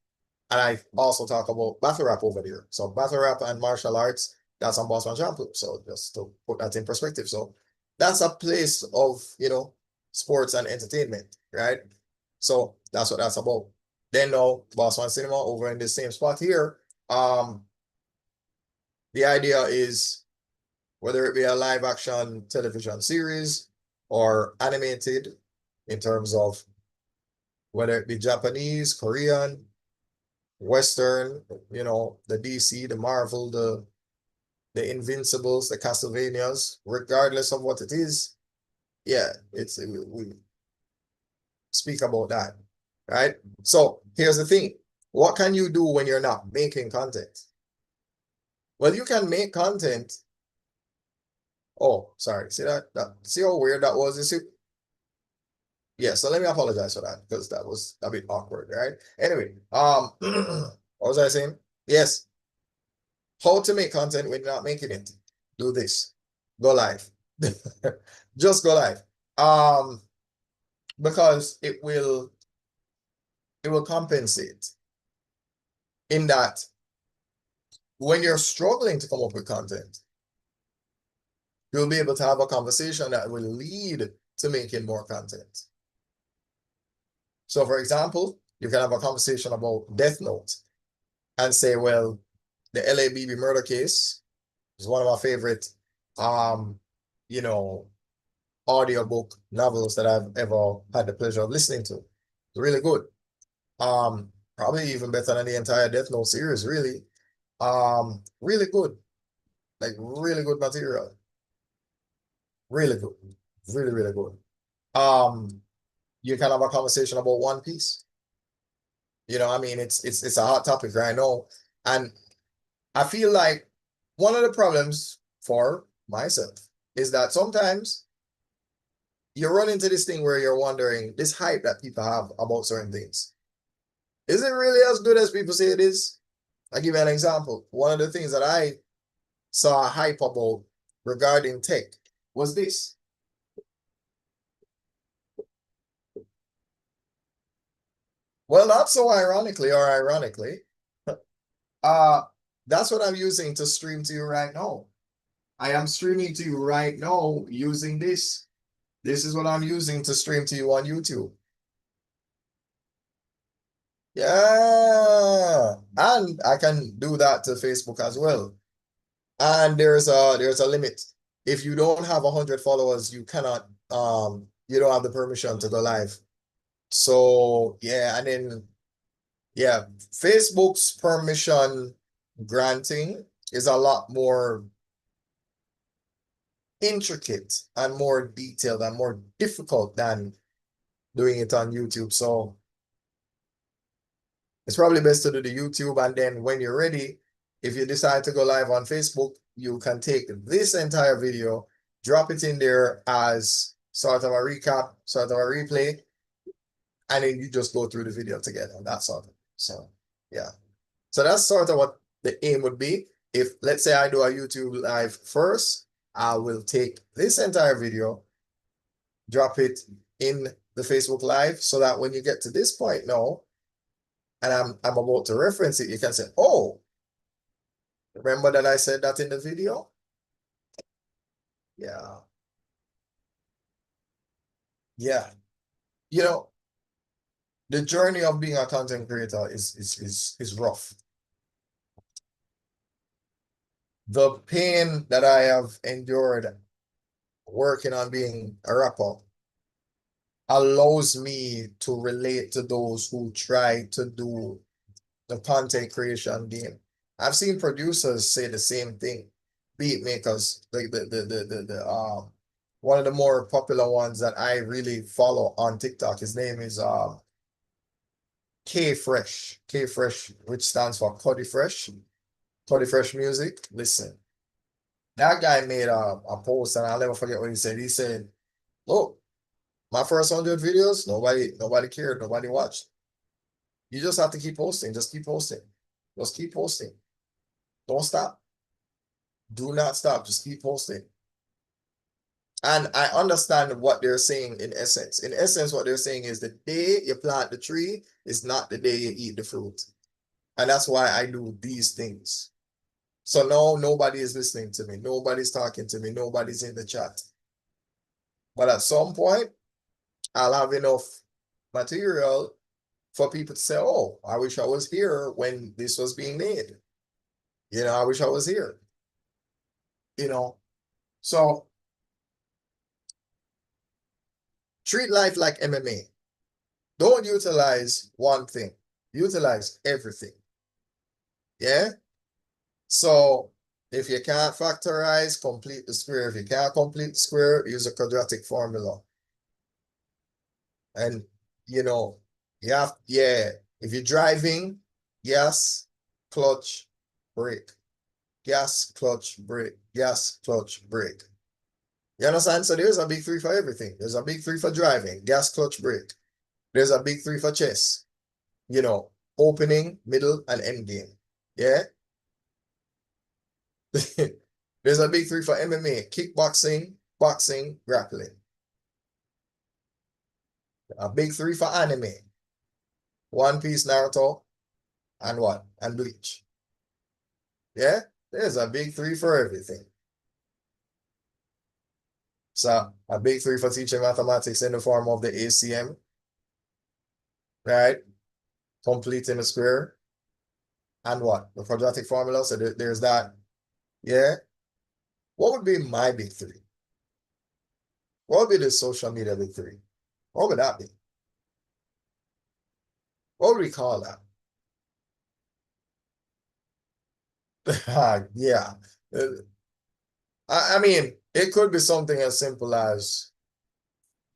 Speaker 1: And I also talk about battle rap over there. So battle rap and martial arts, that's on Bossman Champloo. So just to put that in perspective. So that's a place of, sports and entertainment, right? So that's what that's about. Then now, Bossman Cinema over in the same spot here. The idea is whether it be a live action television series or animated, in terms of whether it be Japanese, Korean, Western, the DC, the Marvel, the Invincibles, the Castlevanias, regardless of what it is, we speak about that, right? So here's the thing. What can you do when you're not making content? Well, you can make content. Oh, sorry. See how weird that was? You see? Yeah, so let me apologize for that, because that was a bit awkward, right? Anyway, what was I saying? Yes. How to make content when you're not making it. Do this. Go live. Just go live. Because it will compensate in that when you're struggling to come up with content, you'll be able to have a conversation that will lead to making more content. So for example, you can have a conversation about Death Note and say, well, the LABB murder case is one of my favorite, audiobook novels that I've ever had the pleasure of listening to. It's really good. Probably even better than the entire Death Note series, really. Really good. Like really good material. Really good. Really, really good. You can have a conversation about One Piece. It's a hot topic right now. And I feel like one of the problems for myself is that sometimes you run into this thing where you're wondering, this hype that people have about certain things, is it really as good as people say it is? I'll give you an example. One of the things that I saw hype about regarding tech was this. Well, not so ironically or ironically, that's what I'm using to stream to you right now. I am streaming to you right now using this. This is what I'm using to stream to you on YouTube. Yeah, and I can do that to Facebook as well. And there's a limit. If you don't have 100 followers, you cannot you don't have the permission to go live. So yeah, and then Facebook's permission granting is a lot more intricate and more detailed and more difficult than doing it on YouTube. So it's probably best to do the YouTube, and then when you're ready, if you decide to go live on Facebook, you can take this entire video, drop it in there as sort of a recap, sort of a replay, and then you just go through the video together. That's all. So yeah. So that's sort of what the aim would be. If, let's say, I do a YouTube live first, I will take this entire video, drop it in the Facebook Live, so that when you get to this point now, and I'm about to reference it, you can say, oh, remember that I said that in the video? Yeah. Yeah. the journey of being a content creator is rough. The pain that I have endured working on being a rapper allows me to relate to those who try to do the content creation game. I've seen producers say the same thing. Beat makers, like the one of the more popular ones that I really follow on TikTok. His name is K Fresh. K Fresh, which stands for Cuddy Fresh. Cuddy Fresh Music. Listen, that guy made a post, and I'll never forget what he said. He said, "Look, my first 100 videos, nobody cared, nobody watched. You just have to keep posting. Just keep posting. Just keep posting. Don't stop. Do not stop. Just keep posting." And I understand what they're saying in essence. In essence, what they're saying is the day you plant the tree is not the day you eat the fruit. And that's why I do these things. So now nobody is listening to me. Nobody's talking to me. Nobody's in the chat. But at some point, I'll have enough material for people to say, oh, I wish I was here when this was being made. You know, I wish I was here. You know, so treat life like MMA. Don't utilize one thing. Utilize everything. Yeah? So if you can't factorize, complete the square. If you can't complete the square, use a quadratic formula. And, you know, if you're driving, gas, clutch, brake. Gas, clutch, brake. Gas, clutch, brake. You understand? So there's a big three for everything. There's a big three for driving, gas, clutch, brake. There's a big three for chess. You know, opening, middle, and end game. Yeah? There's a big three for MMA, kickboxing, boxing, grappling. A big three for anime. One Piece, Naruto, and what? And Bleach. Yeah? There's a big three for everything. So a big three for teaching mathematics in the form of the ACM. Right? Completing the square. And what? The quadratic formula. So there's that. Yeah? What would be my big three? What would be the social media big three? What would that be? What would we call that? Yeah. I mean, it could be something as simple as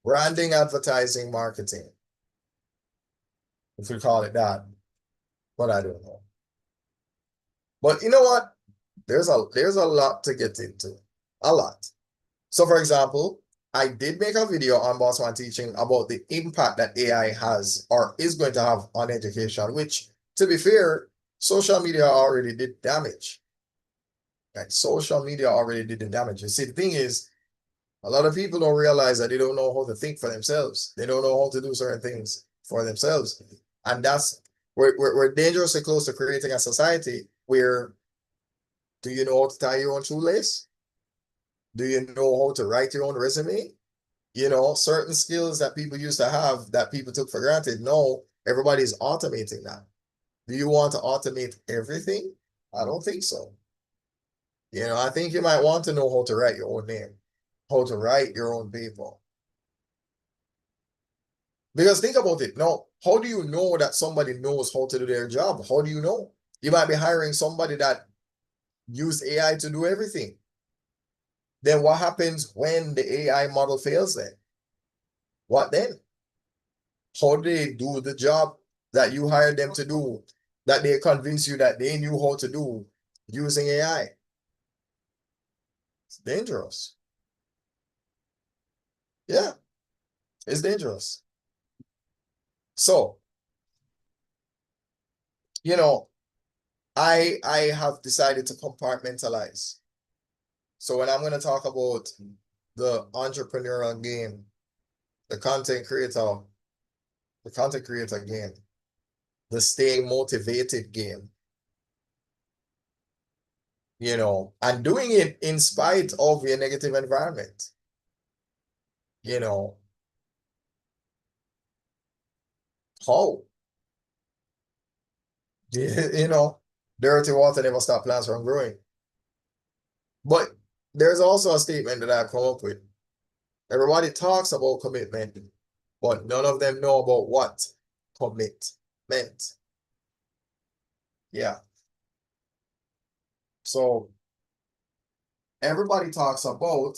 Speaker 1: branding, advertising, marketing. If we call it that. But I don't know. But you know what? There's a lot to get into. A lot. So for example, I did make a video on Bossman teaching about the impact that AI has or is going to have on education, which, to be fair, social media already did damage. Like social media already did the damage. You see, the thing is, a lot of people don't realize that they don't know how to think for themselves. They don't know how to do certain things for themselves. And we're dangerously close to creating a society where, do you know how to tie your own shoelace? Do you know how to write your own resume? You know, certain skills that people used to have that people took for granted. No, everybody's automating that. Do you want to automate everything? I don't think so. You know, I think you might want to know how to write your own name, how to write your own paper. Because think about it. Now, how do you know that somebody knows how to do their job? How do you know? You might be hiring somebody that use AI to do everything. Then what happens when the AI model fails then? What then? How do they do the job that you hired them to do, that they convince you that they knew how to do using AI? It's dangerous. Yeah, it's dangerous. So, you know, I have decided to compartmentalize. So when I'm going to talk about the entrepreneurial game, the content creator game, the staying motivated game, you know, and doing it in spite of your negative environment, you know, How? You know, dirty water never stop plants from growing. But there's also a statement that I've come up with. Everybody talks about commitment, but none of them know about what commit meant. Yeah. So everybody talks about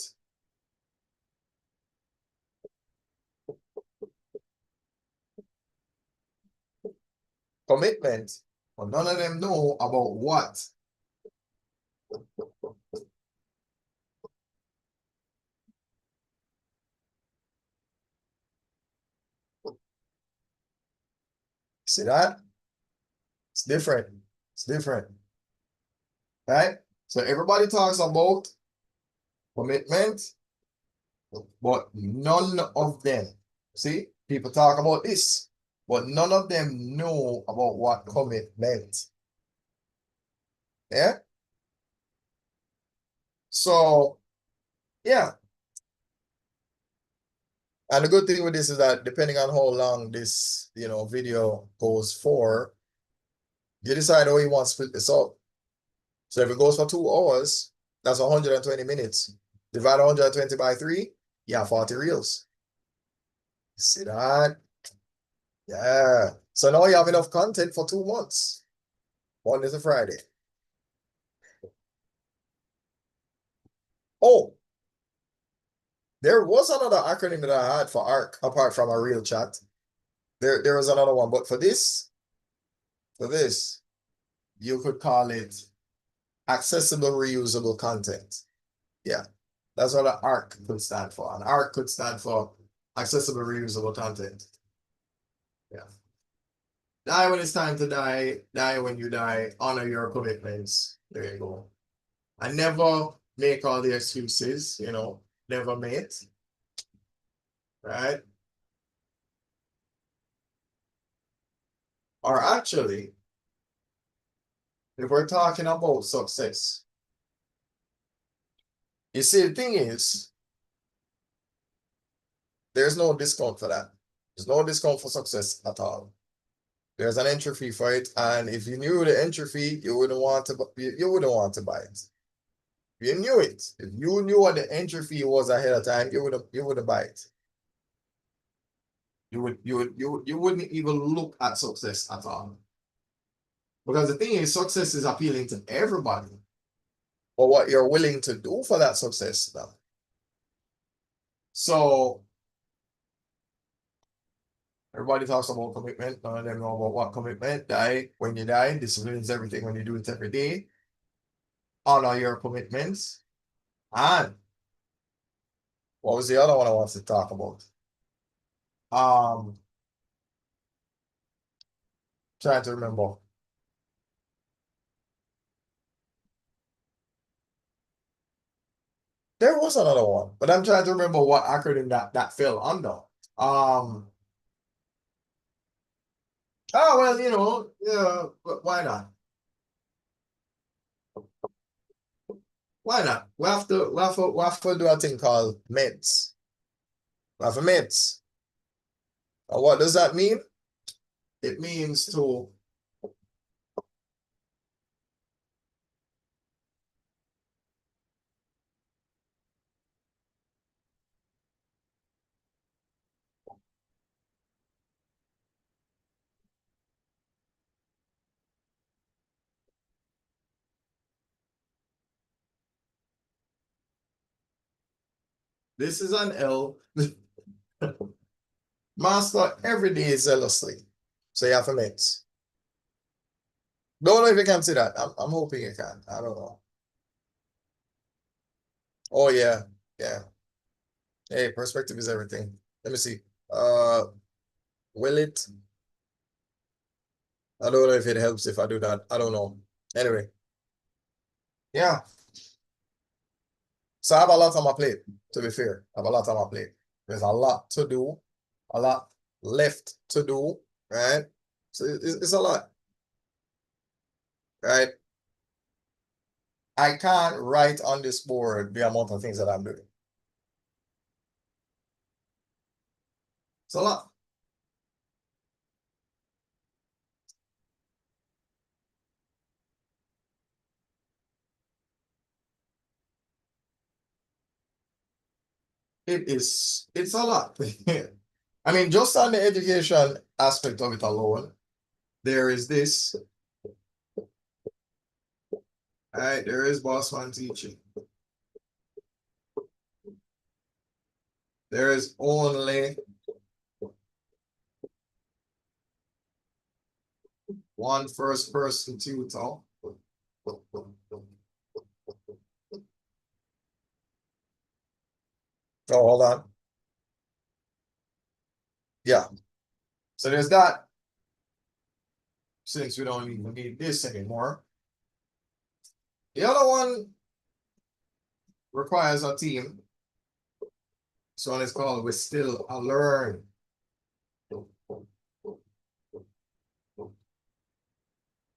Speaker 1: commitment, but none of them know about what. See that? It's different. It's different. Right? So everybody talks about commitment, but none of them. See, people talk about this, but none of them know about what commitment. Yeah. So, yeah. And the good thing with this is that depending on how long this, video goes for, you decide how you want to split this up. So if it goes for 2 hours, that's 120 minutes. Divide 120 by 3, you have 40 reels. See that? Yeah. So now you have enough content for 2 months. Monday to Friday. Oh, there was another acronym that I had for ARC, apart from a real chat. There was another one, but for this, you could call it accessible reusable content. Yeah, that's what an ARC could stand for. An ARC could stand for accessible reusable content. Yeah. Die when it's time to die. Die when you die. Honor your commitments. There you go. I never make all the excuses, never made. Right? Or actually, if we're talking about success, you see, the thing is, there's no discount for that. There's no discount for success at all. There's an entry fee for it, and if you knew the entry fee, you wouldn't want to buy it. If you knew it, if you knew what the entry fee was ahead of time, you wouldn't buy it. You wouldn't even look at success at all. Because the thing is, success is appealing to everybody. But what you're willing to do for that success now. So everybody talks about commitment. None of them know about what commitment. Die when you die. Discipline is everything when you do it every day. Honor your commitments. And what was the other one I wanted to talk about? Trying to remember. There was another one, but I'm trying to remember what acronym that fell under. Oh well, yeah, but why not? Why not? We have to do a thing called MEDZ. We have a MEDZ. And what does that mean? It means to this is an L. Master every day zealously. So you have a MEDZ. Don't know if you can see that. I'm hoping you can. I don't know. Oh yeah, yeah. Hey, perspective is everything. Let me see. Will it? I don't know if it helps if I do that. I don't know. Anyway. Yeah. So I have a lot on my plate, to be fair. I have a lot on my plate. There's a lot to do, a lot left to do, right? So it's a lot, right? I can't write on this board the amount of things that I'm doing. It's a lot. it's a lot. I mean, just on the education aspect of it alone, there is this. All right, there is Bossman teaching. There is only one first person tutor. Oh, hold on. Yeah. So there's that. Since we don't even need this anymore. The other one requires a team. This one is called We Still Learn.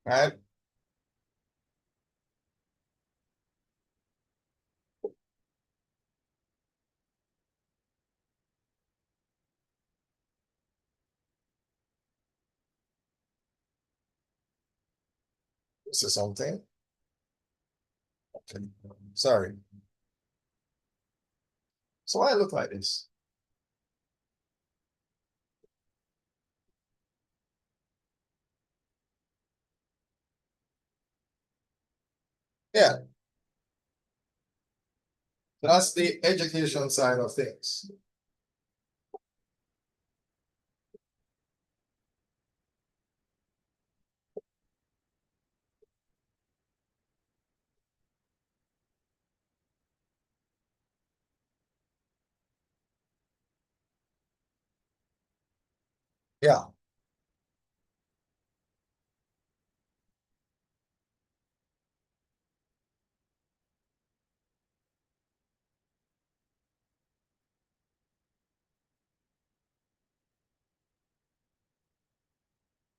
Speaker 1: Right? This is something. Okay. Sorry. So why I look like this? Yeah, that's the education side of things. Yeah,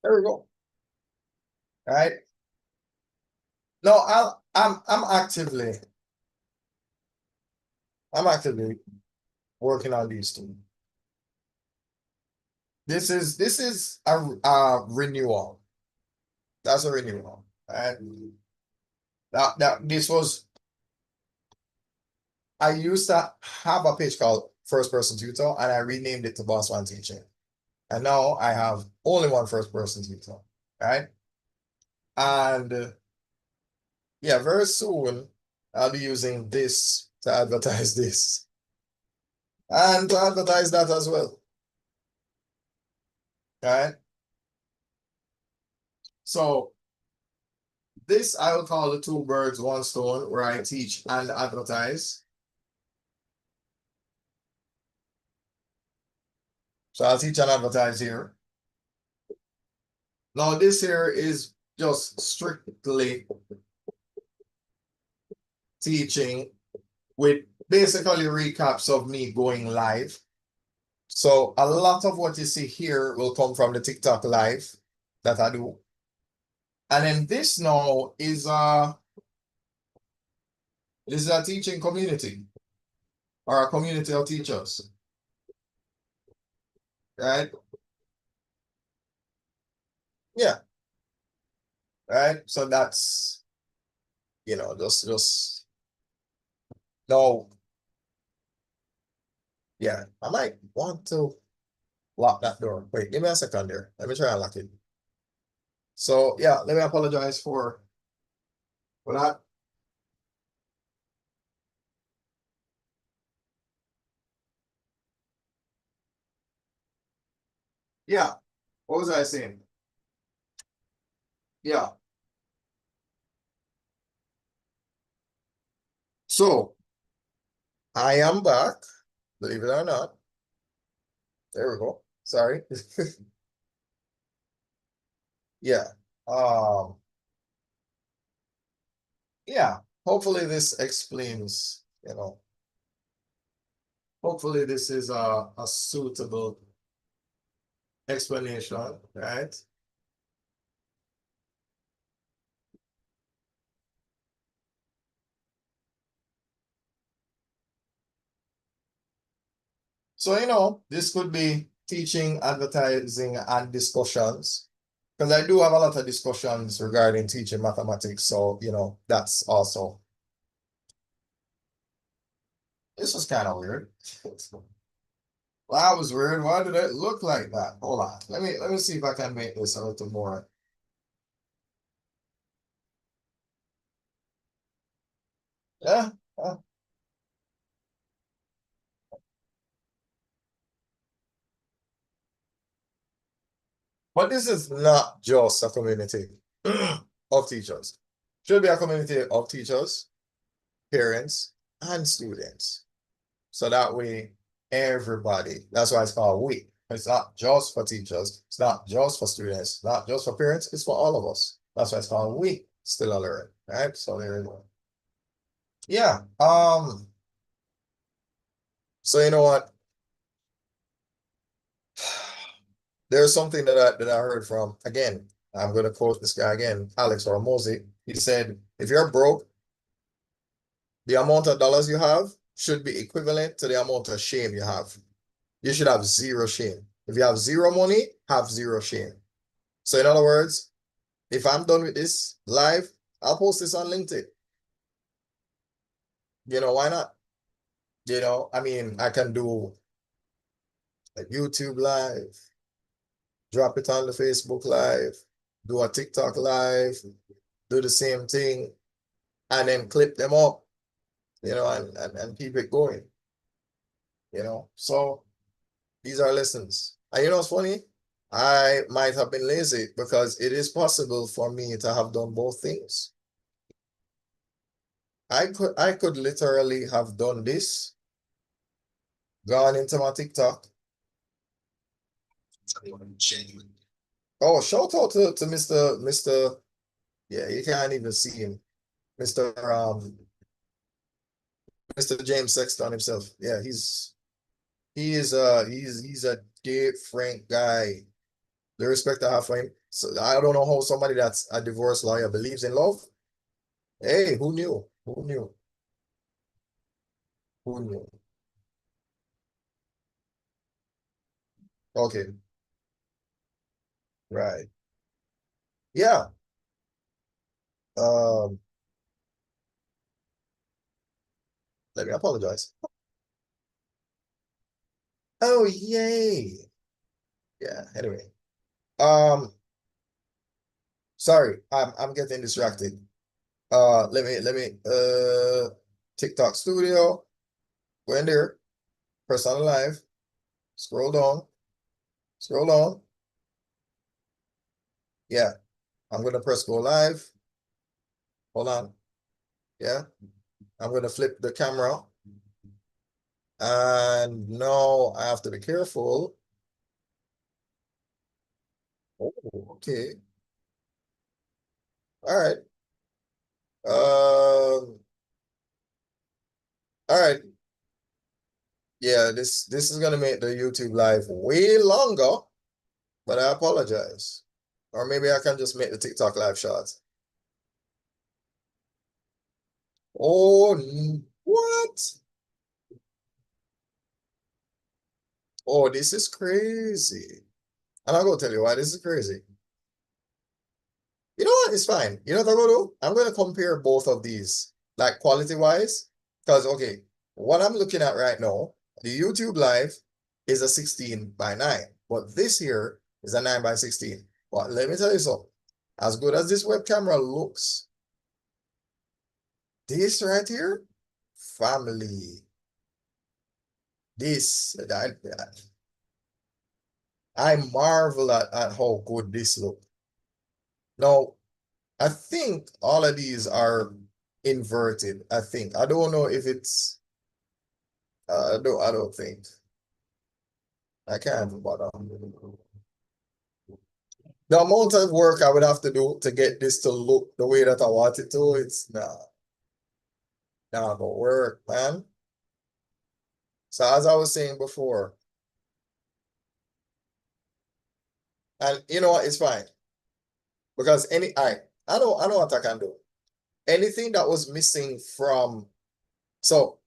Speaker 1: there we go. All right. No, I'm actively working on these two. This is a renewal. That's a renewal. And that this was I used to have a page called First Person Tutor and I renamed it to Bossman Teaching. And now I have only one first person tutor. Right? And yeah, very soon I'll be using this to advertise this and to advertise that as well. Right? So this I will call the two birds, one stone, where I teach and advertise. So I'll teach and advertise here. Now this here is just strictly teaching with basically recaps of me going live. So a lot of what you see here will come from the TikTok live that I do. And then this now is a teaching community or a community of teachers. Right? Yeah. Right. So that's just no. Yeah. I might want to lock that door. Wait, give me a second there. Let me try and lock it. So yeah, let me apologize for that. Yeah. What was I saying? Yeah. So I am back, believe it or not. There we go. Sorry. Yeah. Um, yeah. Hopefully this explains, hopefully this is a suitable explanation, right? So, this could be teaching, advertising, and discussions. Because I do have a lot of discussions regarding teaching mathematics. So, that's also. This was kind of weird. Well, that was weird. Why did it look like that? Hold on. Let me see if I can make this a little more. Yeah. But this is not just a community of teachers. Should be a community of teachers, parents, and students. So that way, everybody, that's why it's called we. It's not just for teachers, it's not just for students, it's not just for parents, it's for all of us. That's why it's called we still learn, right? So there you go. Yeah. So you know what? There's something that I heard from again. I'm gonna quote this guy again, Alex Hormozy. He said, if you're broke, the amount of dollars you have should be equivalent to the amount of shame you have. You should have zero shame. If you have zero money, have zero shame. So in other words, if I'm done with this live, I'll post this on LinkedIn. You know, why not? You know, I mean, I can do a YouTube live, drop it on the Facebook live, do a TikTok live, do the same thing, and then clip them up, you know, and keep it going. You know, so these are lessons. And you know what's funny? I might have been lazy because it is possible for me to have done both things. I could literally have done this, gone into my TikTok. Oh, shout out to Mr. Yeah, you can't even see him. Mr. Mr. James Sexton himself. Yeah, he's a different guy. The respect I have for him. So I don't know how somebody that's a divorce lawyer believes in love. Hey, who knew? Who knew? Who knew? Okay, right. Yeah. Um, Let me apologize. Oh, yay. Yeah, anyway. Um, Sorry, I'm getting distracted. Let me TikTok studio, go in there, press on live, scroll down, scroll down. Yeah, I'm gonna press go live. Hold on. Yeah, I'm gonna flip the camera. And now I have to be careful. Oh, okay. All right. All right. Yeah, this is gonna make the YouTube live way longer, but I apologize. Or maybe I can just make the TikTok live short. Oh, what? Oh, this is crazy. And I'm gonna tell you why this is crazy. You know what? It's fine. You know what I'm gonna do? I'm gonna compare both of these, like quality wise. Because okay, what I'm looking at right now, the YouTube live is a 16 by 9, but this here is a 9 by 16. But let me tell you something. As good as this web camera looks, this right here, family. This, I marvel at how good this look. Now, I think all of these are inverted. I think. I don't know if it's I don't think. I can't bother. The amount of work I would have to do to get this to look the way that I want it to, it's not gonna work, man. So as I was saying before, and you know what, it's fine. Because I know what I can do. Anything that was missing from so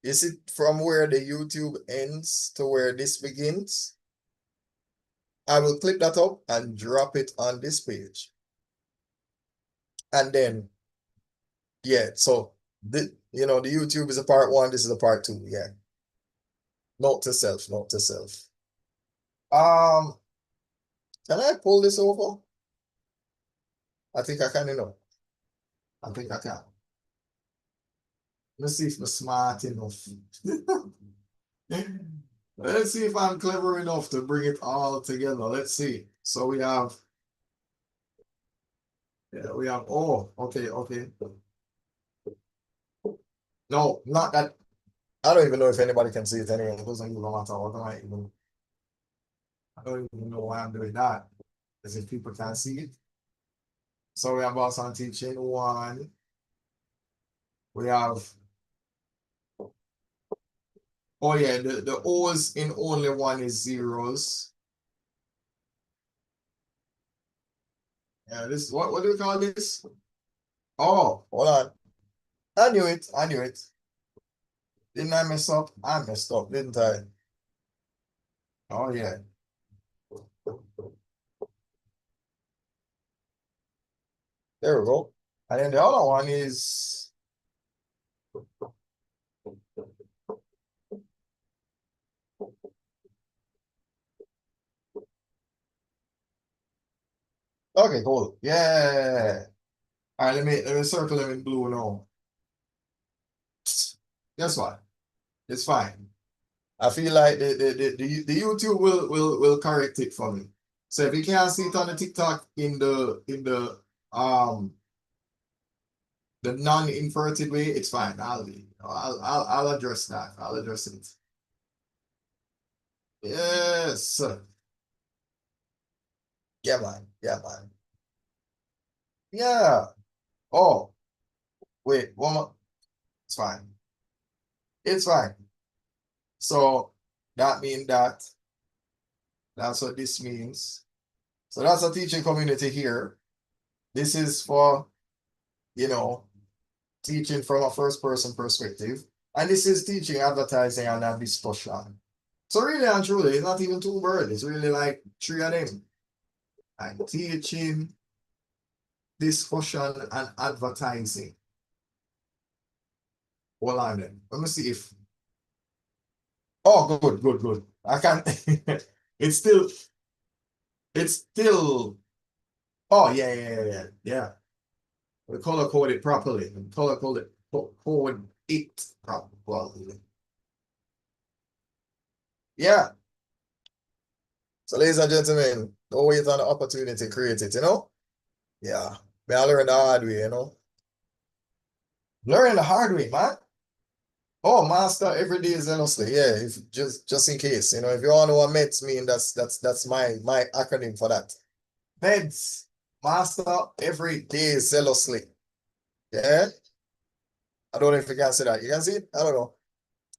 Speaker 1: you see from where the YouTube ends to where this begins, I will click that up and drop it on this page. And then yeah, so the You know, the YouTube is a part one, this is a part two. Yeah. Note to self, note to self. Um, can I pull this over? I think I can, you know. I think I can. Let's see if I'm smart enough. Let's see if I'm clever enough to bring it all together. Let's see. So we have, oh, okay, okay. No, not that. I don't even know if anybody can see it anyway. It doesn't even matter. I don't even know why I'm doing that. As if people can't see it. So we have Bossman teaching one. We have, oh yeah, the O's in only one is zeros. Yeah, this, what do we call this? Oh, hold on. I knew it. I knew it. Didn't I mess up? I messed up, didn't I? Oh yeah. There we go. And then the other one is, okay, cool. Yeah. All right, let me circle them in blue now. Guess what? It's fine. I feel like the YouTube will correct it for me. So if you can't see it on the TikTok in the non-inverted way, it's fine. I'll address that. I'll address it. Yes. Yeah, man. Yeah, man. Yeah. Oh, wait, one more. It's fine. It's fine. So that means that's what this means. So that's a teaching community here. This is for, you know, teaching from a first person perspective. And this is teaching, advertising, and a discussion. So really and truly, it's not even two birds. It's really like three of them. And teaching, discussion, and advertising. Hold on then. Let me see if. Oh, good, good, good. I can't. it's still. It's still. Oh yeah, yeah, yeah, yeah. Yeah. We color code it properly. We color code it properly. Yeah. So, ladies and gentlemen, don't wait on the opportunity to create it, you know? Yeah. May I learn the hard way, you know? Learn the hard way, man. Oh, master every day zealously. Yeah, if just in case, you know, if you all know what MEDZ mean, that's my acronym for that. MEDZ, master every day zealously. Yeah. I don't know if you can see that. You can see it? I don't know.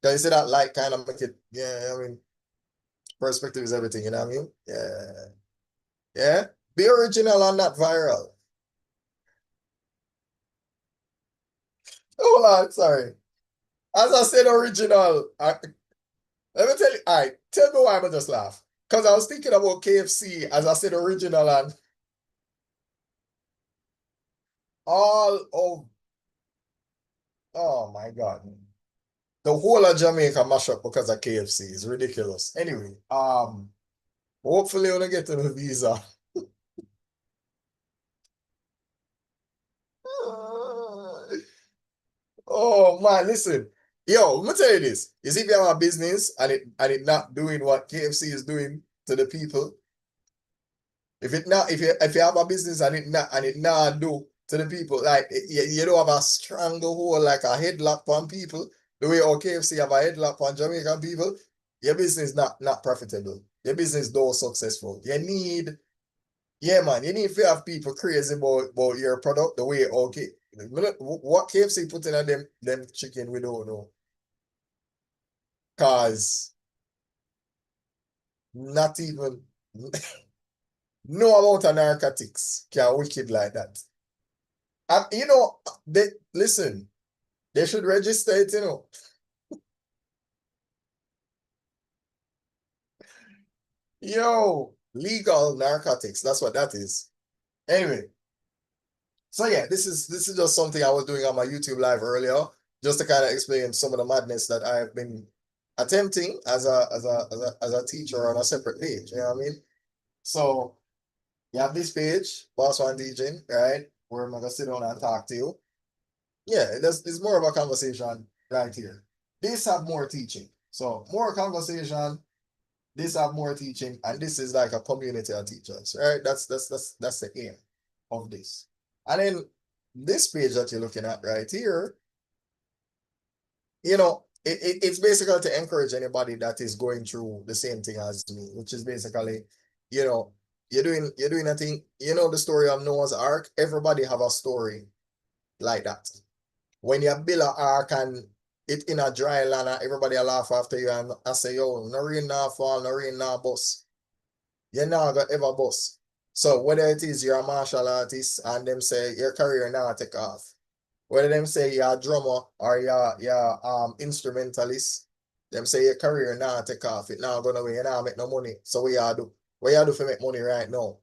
Speaker 1: Can you see that light kind of make it? Yeah, I mean, perspective is everything, you know what I mean? Yeah. Yeah. Be original and not viral. Hold on, sorry. As I said, original. Let me tell you, all right, tell me why I just laugh. Because I was thinking about KFC as I said original and all of, oh my God. The whole of Jamaica mash up because of KFC. It's ridiculous. Anyway, hopefully when I get to the visa. Oh man, listen. Yo, let me tell you this. You see, if you have a business and it not doing what KFC is doing to the people, if you have a business and it not do to the people, like you don't have a stranglehold like a headlock on people, the way our KFC have a headlock on Jamaican people, your business not profitable. Your business not successful. You need, yeah man, you need to have people crazy about your product the way okay. What KFC put in them chicken we don't know. Cause not even no amount of narcotics can wicked like that. And you know, listen, they should register it, you know. Yo, legal narcotics, that's what that is. Anyway, so yeah, this is just something I was doing on my YouTube live earlier. just to kind of explain some of the madness that I've been attempting as a teacher on a separate page. You know what I mean? So you have this page, Boss One Teaching, right? Where I'm gonna sit down and talk to you. Yeah, it's more of a conversation right here. This have more teaching. So more conversation, this have more teaching, and this is like a community of teachers, right? That's the aim of this. And then this page that you're looking at right here, it's basically to encourage anybody that is going through the same thing as me, which is basically, you know, you're doing a thing, the story of Noah's Ark. Everybody have a story like that. When you build an ark and it in a dry land, and everybody will laugh after you and I say, yo, no rain now fall, no rain now bust. You're not gonna ever bust. So whether it is you're a martial artist and them say your career now take off, whether them say you're a drummer or you're instrumentalist, them say your career now take off, it now gonna away, you now make no money. So what you do? What you do for make money right now?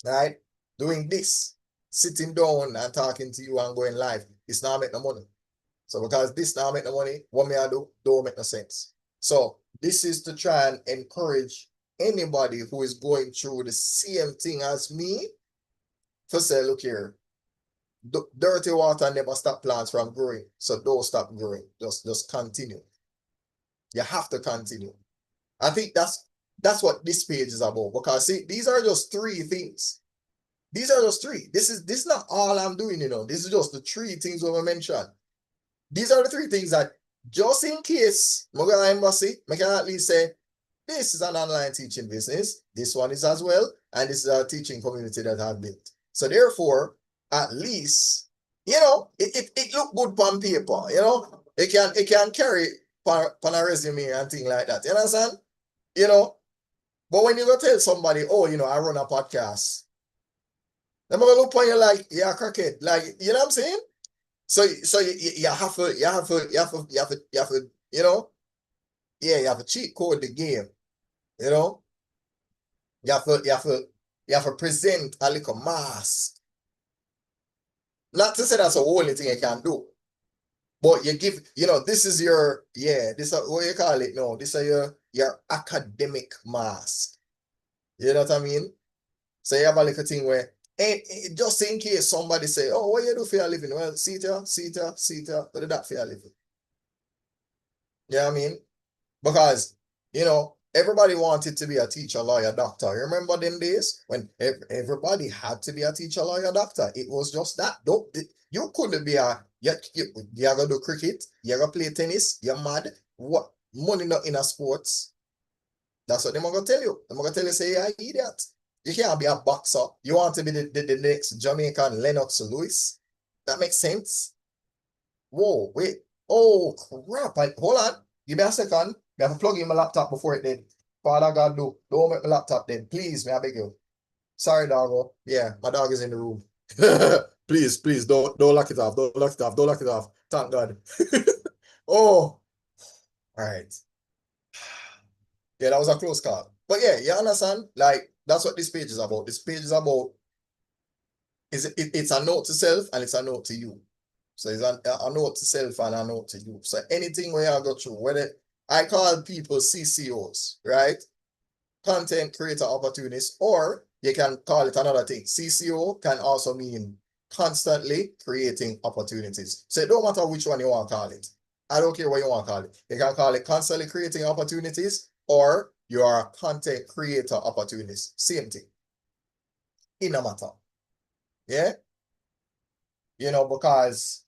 Speaker 1: Right? Doing this, sitting down and talking to you and going live, it's not make no money. So because this now make no money, what me I do don't make no sense. So this is to try and encourage anybody who is going through the same thing as me to say, look here, dirty water never stop plants from growing. So don't stop growing. Just continue. You have to continue. I think that's what this page is about. Because see, these are just three things. These are just three. This is not all I'm doing, This is just the three things we mentioned. These are the three things that just in case Mogala Embassy, I can at least say, this is an online teaching business. This one is as well. And this is a teaching community that I've built. So therefore, at least, it look good on paper, It can carry on a resume and things like that. You understand? But when you go tell somebody, oh, I run a podcast, they're gonna look on you like, yeah, crackhead. Like, you know what I'm saying? So you have to, you have to cheat code the game, you know? You have to present a little mask. Not to say that's the only thing you can do. But you give, this is your, this is what you call it. No, this is your academic mask. You know what I mean? So you have a little thing where, just in case somebody say, oh, what you do for your living? Well, see it, what did that for your living? You know what I mean? Because, everybody wanted to be a teacher, lawyer, doctor. Remember them days when everybody had to be a teacher, lawyer, doctor? It was just that. You couldn't be you're gonna do cricket, you're gonna play tennis, you're mad. What? Money not in a sports. That's what they're gonna tell you. They're gonna tell you, say, you're an idiot. You can't be a boxer. You want to be the next Jamaican Lennox Lewis. That makes sense. Whoa, wait. Oh, crap. Hold on. Give me a second. I have to plug in my laptop before it did. Father God, don't make my laptop dead. Please, may I beg you. Sorry, doggo. Yeah, my dog is in the room. Please, don't lock it off. Don't lock it off. Don't lock it off. Thank God. Oh, all right. Yeah, that was a close call. But yeah, you understand? Like, that's what this page is about. This page is about, it's a note to self and it's a note to you. So it's a note to self and a note to you. So anything where I go through, whether I call people CCOs, right? Content creator opportunists, or you can call it another thing. CCO can also mean constantly creating opportunities. So it don't matter which one you want to call it. I don't care what you want to call it. You can call it constantly creating opportunities, or you are a content creator opportunist. Same thing. It no matter. Yeah? Because,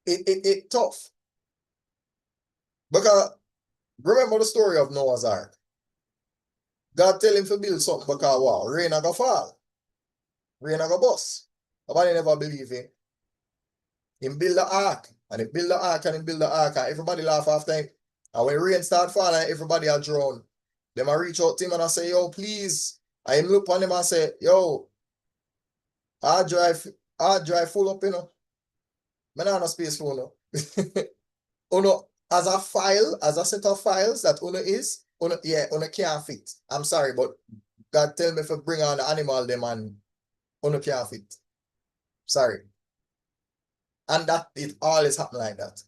Speaker 1: it tough. Because remember the story of Noah's Ark. God tell him to build something because wow, rain a go fall. Rain a go bust. Nobody never believe him. Him build the ark. And he build the ark and he build the ark and everybody laugh after him. And when rain start falling, everybody are drown. Them a reach out to him and I say, yo, please. And him look on him and say, yo, I drive full up, I don't have space for as a file, as a set of files that can't fit. I'm sorry, but God tell me to bring on the animal them and can't fit. Sorry. And that it always happen like that.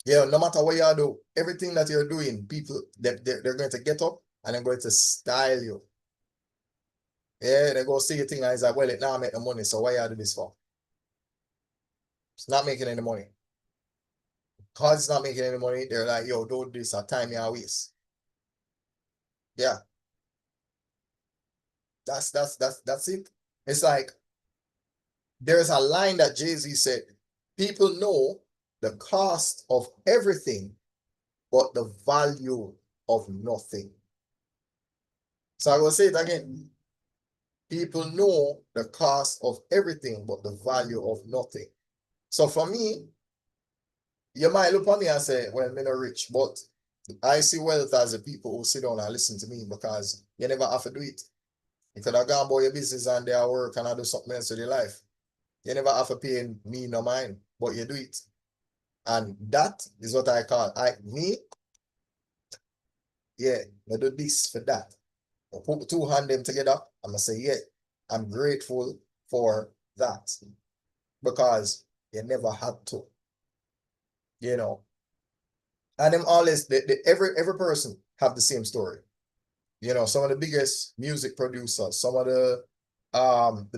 Speaker 1: Yeah, no matter what you do, everything that you're doing, people they're going to get up and they're going to style you. Yeah, they go see your thing and it's like, well, it now make the money, so why you do this for? It's not making any money. Because it's not making any money, they're like, yo, don't do this, a time you waste. Yeah. That's it. It's like there's a line that Jay-Z said, people know the cost of everything, but the value of nothing. So I will say it again. People know the cost of everything, but the value of nothing. So for me, you might look at me and say, well, I'm not rich, but I see wealth as the people who sit down and listen to me because you never have to do it. You could have gone about your business and they work and I do something else with your life. You never have to pay me no mind, but you do it. And that is what I call yeah, I do this for that. I put two hands them together, I'm gonna say, yeah, I'm grateful for that. Because you never had to. You know. And them always every person have the same story. You know, some of the biggest music producers, some of the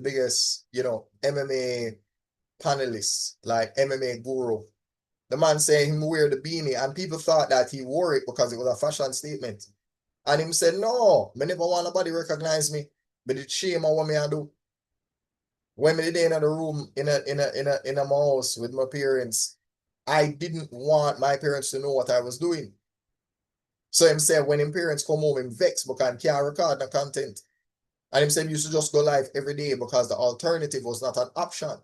Speaker 1: biggest, MMA panelists, like MMA guru. The man saying him wear the beanie, and people thought that he wore it because it was a fashion statement. And him said, no, me never want nobody recognize me, but it's shame on what me I do. When me did in the room in a house with my parents, I didn't want my parents to know what I was doing. So him said when him parents come home, him vex because he can't record the content. And him said you should just go live every day because the alternative was not an option.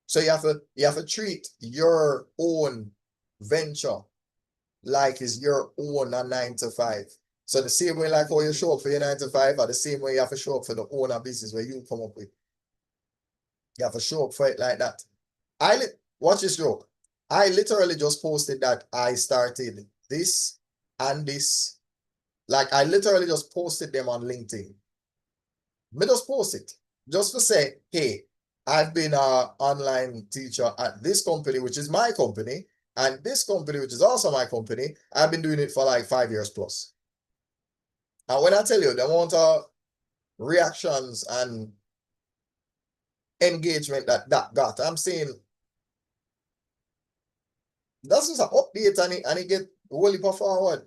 Speaker 1: So you have to treat your own venture like it's your own a 9 to 5. So the same way like how you show up for your 9 to 5, or the same way you have to show up for the owner business where you come up with. You have to show up for it like that. Watch this joke. I literally just posted that I started this and this. Like I literally just posted them on LinkedIn. Me just post it. Just to say, hey, I've been an online teacher at this company, which is my company, and this company, which is also my company. I've been doing it for like 5 years plus. And when I tell you the amount of reactions and engagement that got, I'm saying that's just an update and it get really forward.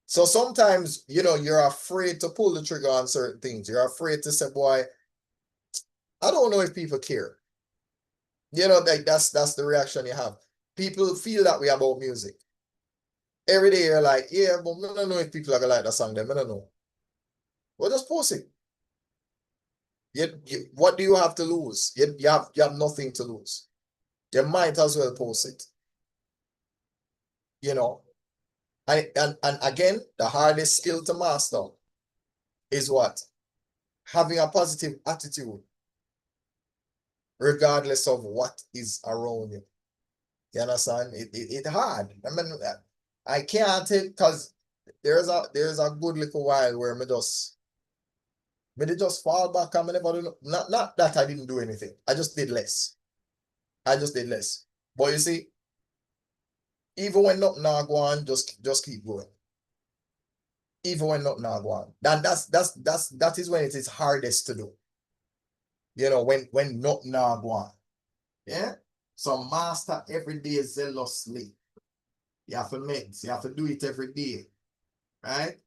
Speaker 1: So sometimes, you're afraid to pull the trigger on certain things. You're afraid to say, boy, I don't know if people care. That's the reaction you have. People feel that way about music. Every day you're like, yeah, but I don't know if people are gonna like that song, then I don't know. Well, just post it. What do you have to lose? You have nothing to lose. You might as well post it. And again, the hardest skill to master is what? Having a positive attitude, regardless of what is around you. You understand? It hard. I mean, I can't take because there's a good little while where me just fall back and me never do not that I didn't do anything. I just did less. But you see, even when nothing now go on, just keep going. Even when nothing now go on. That is when it is hardest to do. When nothing now go on. Yeah? So master every day zealously. You have to do it every day. Right?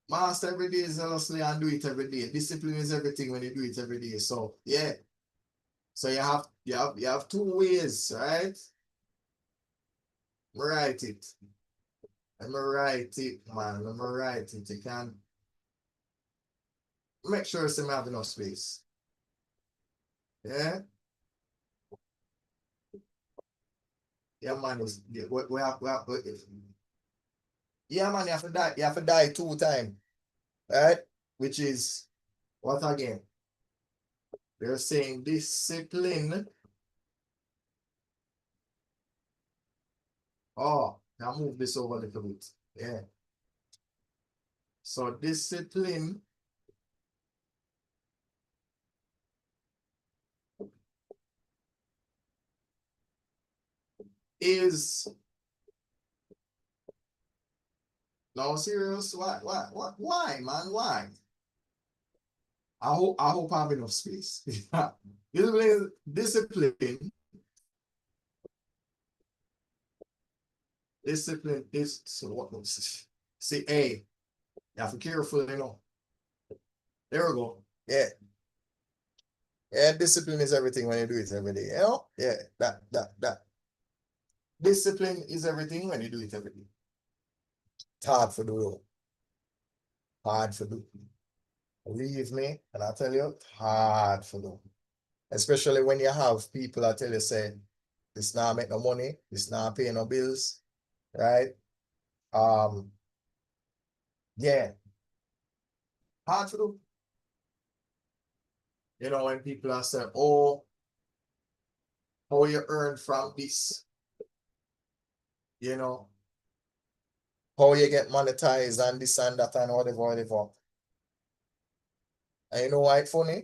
Speaker 1: Master every day zealously and do it every day. Discipline is everything when you do it every day. So yeah. So you have two ways, right? Write it. Let me write it, man. Let me write it. You can make sure you have enough space. Yeah? Yeah, man. Yeah, man, you have to die 2 times. Right? Which is what again? They're saying discipline. Oh, now move this over a little bit. Yeah. So discipline is no serious. Why, man? Why? I hope I have enough space. Discipline is so what was see, hey, you have to be careful, you know. There we go. Yeah. Yeah, discipline is everything when you do it every day. You know? Yeah, that. Discipline is everything when you do it every day. It's hard for do. Hard for do. Believe me, and I tell you, hard for do. Especially when you have people that tell you, say, this not make no money, this not pay no bills, right? Yeah, hard for do. You know, when people are saying, oh, how you earn from this, you know, how you get monetized and this and that and whatever. And you know why it's funny?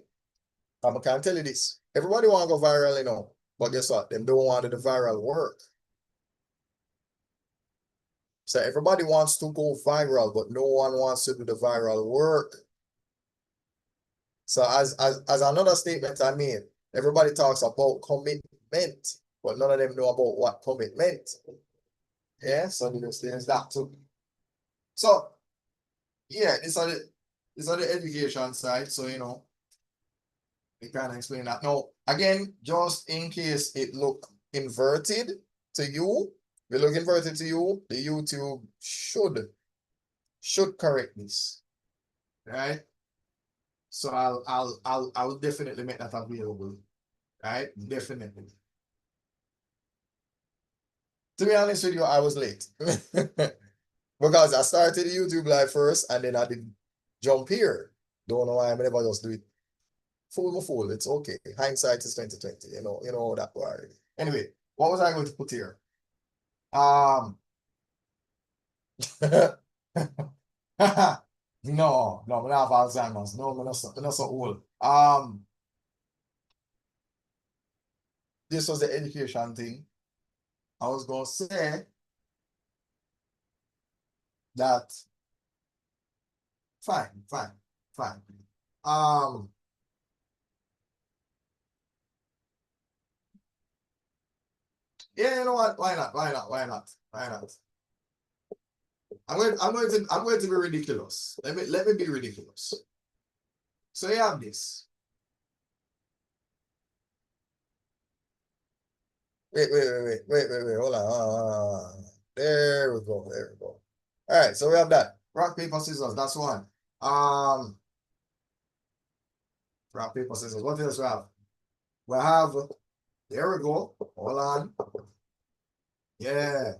Speaker 1: I can't tell you this. Everybody want to go viral, you know, but guess what? Them don't want to do the viral work. So everybody wants to go viral, but no one wants to do the viral work. So as another statement I made, everybody talks about commitment, but none of them know about what commitment. Yeah, so there's that too. So yeah, these are the education side. So you know, we can explain that. Now, again, just in case it look inverted to you, we look inverted to you, the YouTube should correct this. Right? So I'll definitely make that available. Right? Definitely. To be honest with you, I was late. Because I started YouTube live first and then I did jump here. Don't know why I never just do it. Fool, it's okay. Hindsight is 2020. You know that word. Anyway, what was I going to put here? No, we don't have Alzheimer's. No, we're not so old. This was the education thing. I was gonna say that fine. Um, yeah, you know what? Why not? I'm going to be ridiculous. Let me be ridiculous. So you have this. Wait. Hold on. There we go. All right, so we have that. Rock, paper, scissors. That's one. Rock, paper, scissors. What else we have? We have, there we go. Hold on. Yeah.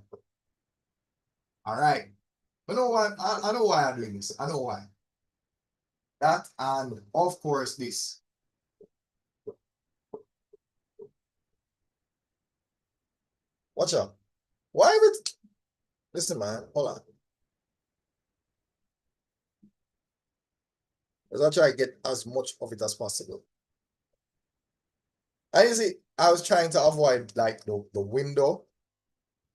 Speaker 1: All right. You know what? I know why I'm doing this. I know why. That and of course this. Watch out. Why would listen, man? Hold on. Let's try to get as much of it as possible. And you see, I was trying to avoid like the window.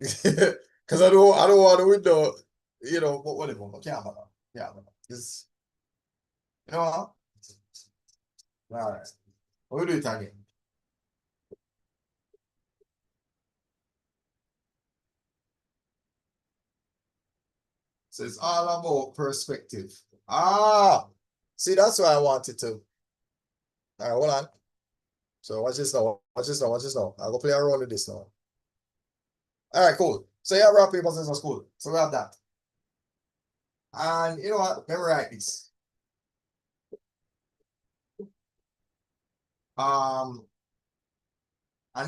Speaker 1: Because I don't want the window, you know, but whatever. Camera. Yeah. This, you know what? All right. We'll do it again. So it's all about perspective. See, that's why I wanted to. All right, hold on. So watch this now. I'll go play around with this now. All right, cool. So yeah, rock, paper, scissors, cool. So we have that. And you know what? Memorize this. And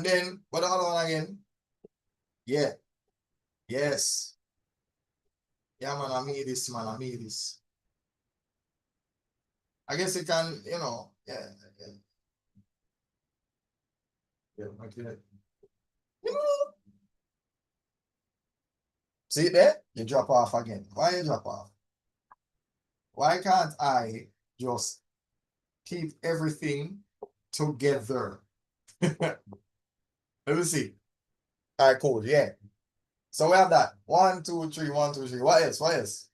Speaker 1: then what the other one again? Yeah. Yes. Yeah, man, I mean this, man. I mean this. I guess it can, you know, yeah. Okay. See it there? You drop off again. Why you drop off? Why can't I just keep everything together? Let me see. All right, cool. Yeah. So we have that. 1, 2, 3, 1, 2, 3. What else? What else?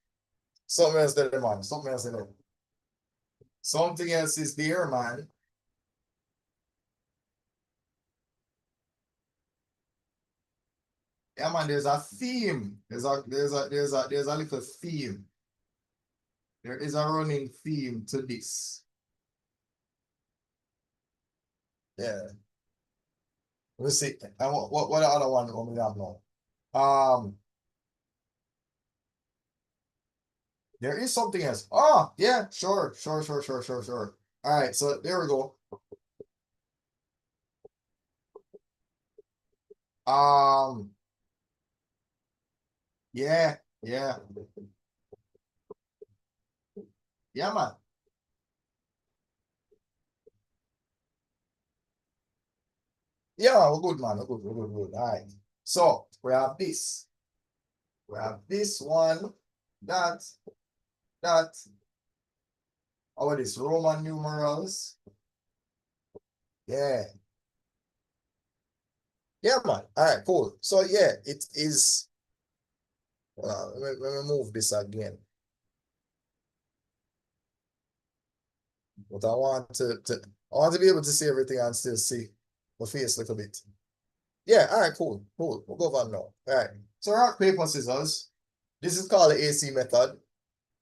Speaker 1: Something else there, man. Something else in there. Something else is there, man. Yeah, man, there's a theme. There's a little theme. There is a running theme to this. Yeah. Let's see. And what the other one we have now? There is something else. Oh, yeah, sure. All right, so there we go. Um, yeah, yeah, yeah, man. Yeah, we're good, man. We're good. All right. So we have this. We have this one, that, that. Our this Roman numerals. Yeah. Yeah, man. All right, cool. So yeah, it is. Let me move this again. But I want to be able to see everything and still see my face a little bit. Yeah, all right, cool. We'll go on now. All right. So rock, paper, scissors. This is called the AC method.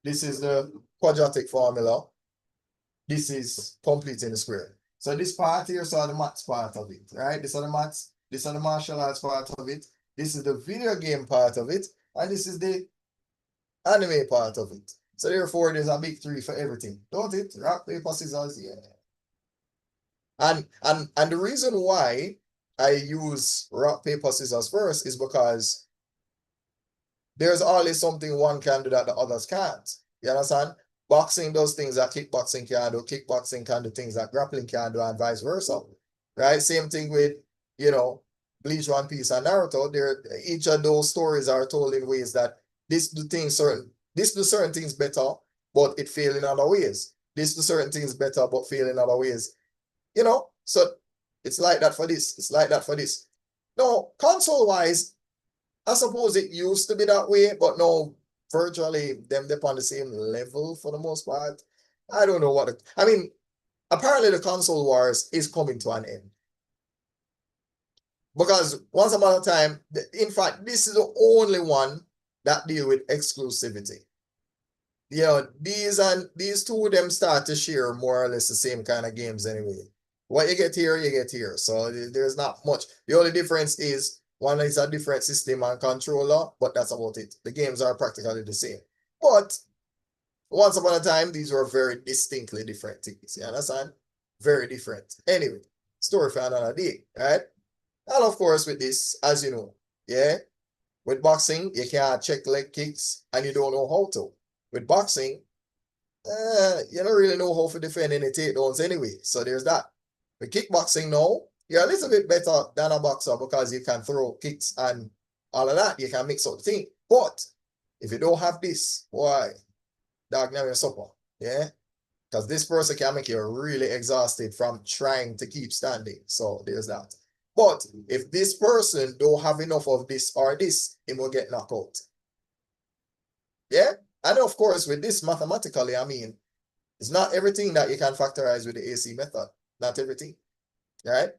Speaker 1: This is the quadratic formula. This is completing the square. So this part here is the maths part of it, right? This is the maths, this is the martial arts part of it. This is the video game part of it, and this is the anime part of it. So therefore, there's a big three for everything, don't it? Rock, paper, scissors, yeah. And the reason why I use rock, paper, scissors first is because there's always something one can do that the others can't. You understand? Boxing does things that kickboxing can do. Kickboxing can do things that grappling can do, and vice versa. Right? Same thing with, Bleach, One Piece, and Naruto. Each of those stories are told in ways that this do certain things better, but it fail in other ways. This do certain things better, but fail in other ways. So it's like that for this. It's like that for this. No, console-wise, I suppose it used to be that way, but no, virtually them they're on the same level for the most part. I don't know I mean, apparently the console wars is coming to an end. Because once upon a time, in fact, this is the only one that deal with exclusivity. These two of them start to share more or less the same kind of games anyway. What you get here, you get here. So there's not much. The only difference is one is a different system and controller, but that's about it. The games are practically the same. But once upon a time, these were very distinctly different things. You understand? Very different. Anyway, story for another day, right? And of course, with this, as you know, yeah, with boxing, you can't check leg kicks and you don't know how to. With boxing, you don't really know how to defend any takedowns anyway. So there's that. With kickboxing now, you're a little bit better than a boxer because you can throw kicks and all of that. You can mix up the thing. But if you don't have this, why? Dog, now you're supper. Yeah? Because this person can make you really exhausted from trying to keep standing. So there's that. But if this person don't have enough of this or this, it will get knocked out. Yeah? And of course, with this mathematically, I mean, it's not everything that you can factorize with the AC method. Not everything. Right?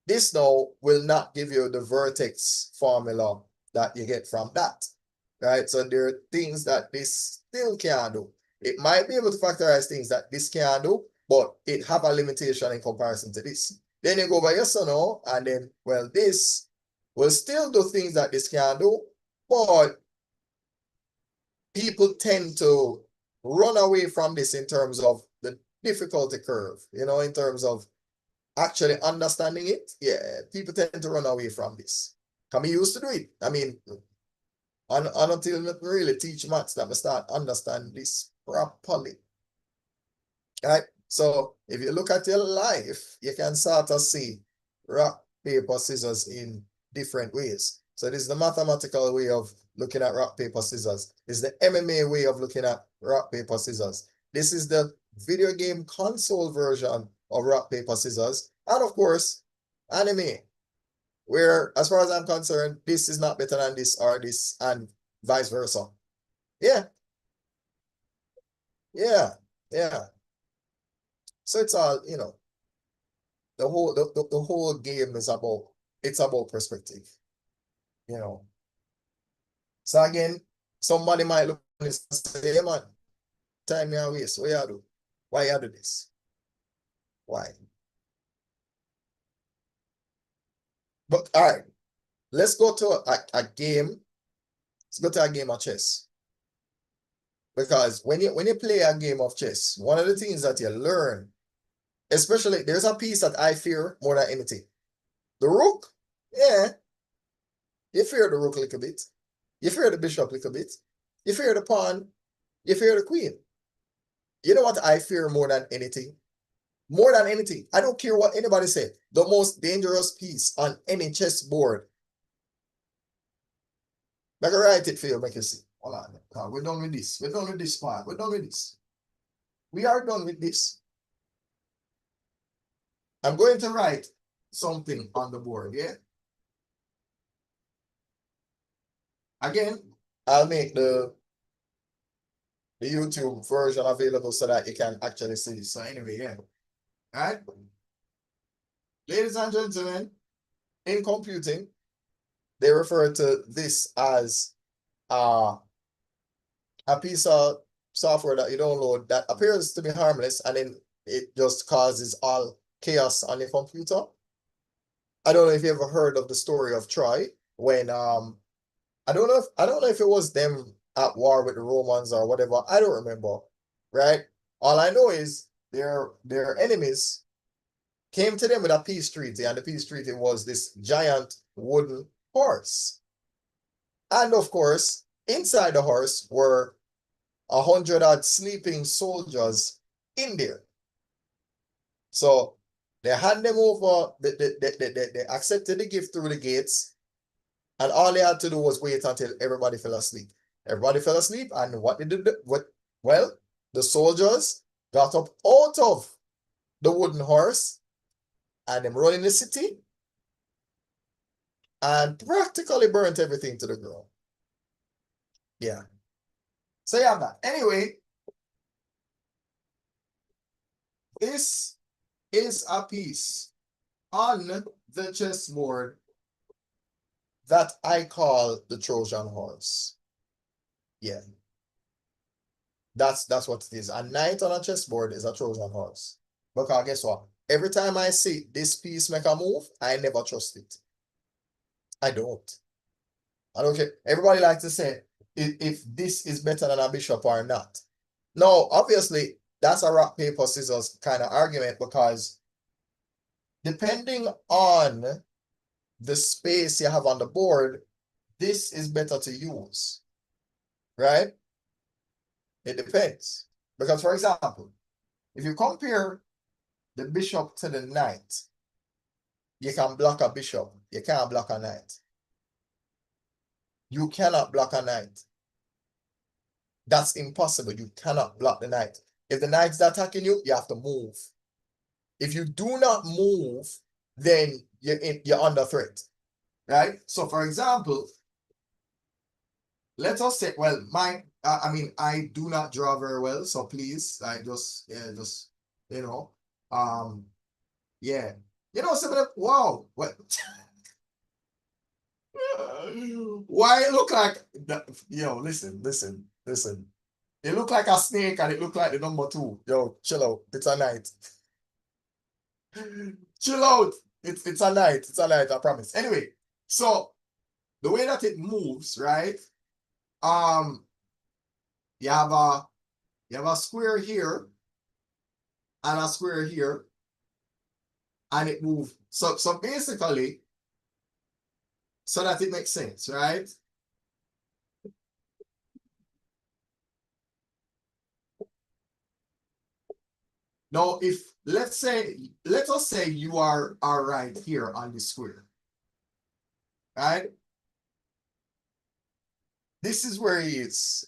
Speaker 1: This now will not give you the vertex formula that you get from that. Right? So there are things that this still can do. It might be able to factorize things that this can do, but it have a limitation in comparison to this. Then you go by yes or no, and then, well, this will still do things that this can do, but people tend to run away from this in terms of the difficulty curve, in terms of actually understanding it. Yeah, people tend to run away from this. Can we used to do it? I mean, until we really teach maths that we start understand this properly. All right. So if you look at your life, you can sort of see rock, paper, scissors in different ways. So this is the mathematical way of looking at rock, paper, scissors. This is the MMA way of looking at rock, paper, scissors. This is the video game console version of rock, paper, scissors. And of course, anime. where, as far as I'm concerned, this is not better than this or this, and vice versa. Yeah, yeah. So it's all, the whole game is about, it's about perspective, you know. So again, somebody might look at this and say, hey man, time you waste. What you do? Why you do this? Why? But all right, let's go to a game. Let's go to a game of chess. Because when you play a game of chess, one of the things that you learn, especially there's a piece that I fear more than anything. The rook, yeah, you fear the rook a little bit. You fear the bishop a little bit. You fear the pawn. You fear the queen. You know what I fear more than anything? More than anything. I don't care what anybody say. The most dangerous piece on any chessboard. I can write it for you, make you see. Hold on. We're done with this. We're done with this part. We're done with this. We are done with this. I'm going to write something on the board, yeah? Again, I'll make the YouTube version available so that you can actually see this. So anyway, yeah. All right. Ladies and gentlemen, in computing, they refer to this as a piece of software that you download that appears to be harmless, and then it just causes all chaos on your computer. I don't know if you ever heard of the story of Troy when I don't know if it was them at war with the Romans or whatever. I don't remember, right? All I know is their enemies came to them with a peace treaty, and the peace treaty was this giant wooden horse. And of course, inside the horse were 100 odd sleeping soldiers in there. So they hand them over, they accepted the gift through the gates, and all they had to do was wait until everybody fell asleep. Everybody fell asleep, and what they did, well, the soldiers got up out of the wooden horse and them run in the city and practically burnt everything to the ground. Yeah. So you have that. Anyway, this is a piece on the chessboard that I call the Trojan horse. Yeah. That's what it is. A knight on a chessboard is a Trojan horse. Because guess what? Every time I see this piece make a move, I never trust it. I don't. I don't care. Everybody likes to say if this is better than a bishop or not. No, obviously, that's a rock, paper, scissors kind of argument, because depending on the space you have on the board, this is better to use, right? It depends. Because, for example, if you compare the bishop to the knight, you can block a bishop. You can't block a knight. You cannot block a knight. That's impossible. You cannot block the knight. If the knight's attacking you, you have to move. If you do not move, then you're under threat, right? So, for example, let us say, well, I do not draw very well, so please, you know, yeah, wow, what? Why it look like that? Yo, listen. It look like a snake and it look like the number 2. Yo, chill out. It's a knight. Chill out. It's a knight. It's a knight, I promise. Anyway, so the way that it moves, right? You have a square here and a square here, and it moves. So basically, so that it makes sense, right? Now, if let us say you are right here on the square, right? This is where he is.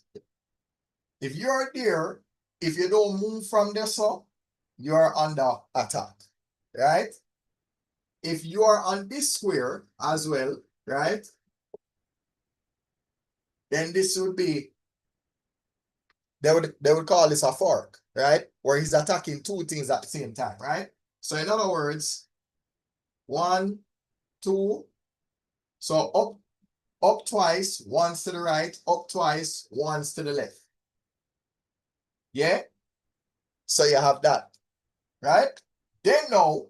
Speaker 1: If you're there, if you don't move from there, so you're under attack, right? if you are on this square as well, right? Then this would be, they would call this a fork, right? Where he's attacking two things at the same time, right? So in other words, 1, 2, so up twice, once to the right, up twice, once to the left. Yeah? So you have that, right? Then now,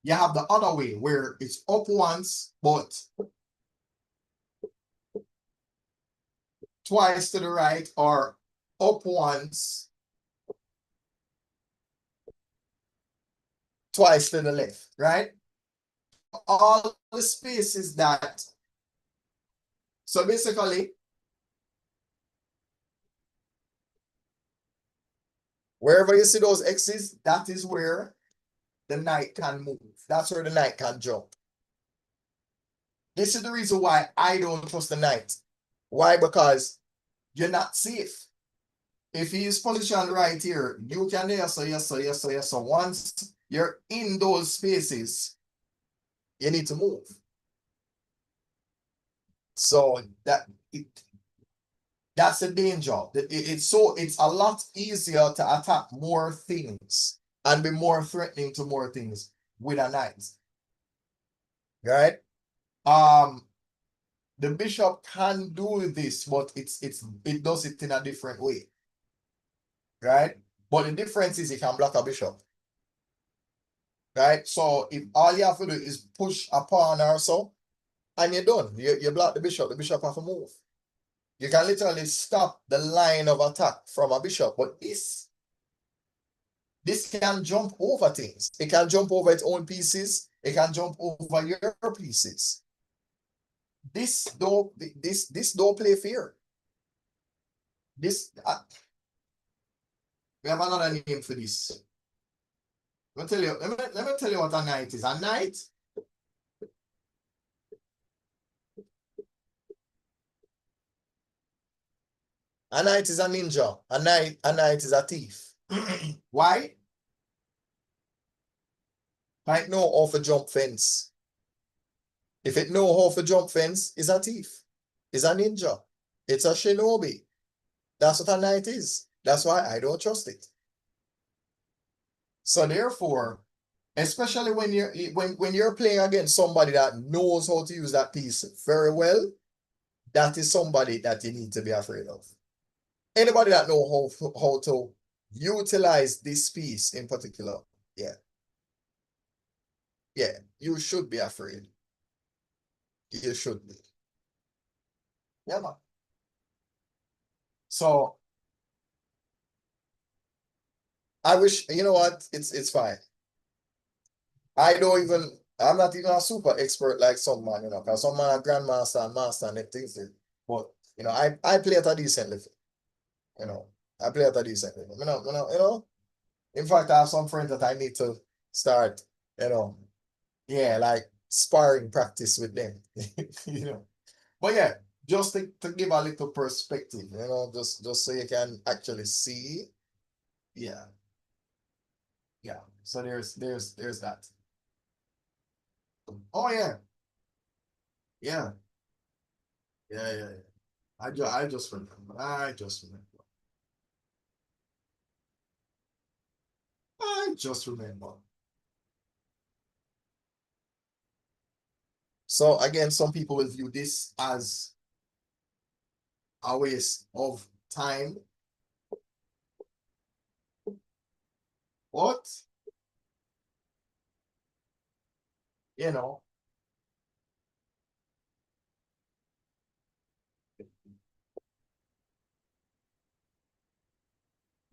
Speaker 1: you have the other way where it's up once, but twice to the right, or up once, twice to the left, right? All the spaces that, so basically, wherever you see those X's, that is where the knight can move. That's where the knight can jump. This is the reason why I don't trust the knight. Why? Because you're not safe. If he is positioned right here, you can yes, so yes, so yes, so yes. So once you're in those spaces, you need to move. So that's the danger. It's a lot easier to attack more things and be more threatening to more things with a knight. Right? The bishop can do this, but it does it in a different way. Right? But the difference is it can block a bishop. Right? So if all you have to do is push a pawn or so, and you're done. You block the bishop have to move. You can literally stop the line of attack from a bishop, but this can jump over things. It can jump over its own pieces. It can jump over your pieces. This don't play fair. This we have another name for this. Let me tell you what a knight is. A knight is a ninja. A knight is a thief. Why? Knight know how to jump fence. If it know how to jump fence, it's a thief. It's a ninja. It's a shinobi. That's what a knight is. That's why I don't trust it. So therefore, especially when you're playing against somebody that knows how to use that piece very well, that is somebody that you need to be afraid of. Anybody that know how to utilize this piece in particular, yeah, you should be afraid. You should be. Yeah, man. So I wish, you know what? It's fine. I'm not even a super expert like some man, because some man are grandmaster and master and things. But I play at a decent level. I play at a decent level. In fact, I have some friends that I need to start, like sparring practice with them. But yeah, just to give a little perspective, just so you can actually see. Yeah. Yeah. So there's that. Oh yeah. Yeah. Yeah. I just remember. I just remember. I just remember. So again, some people will view this as a waste of time. But you know,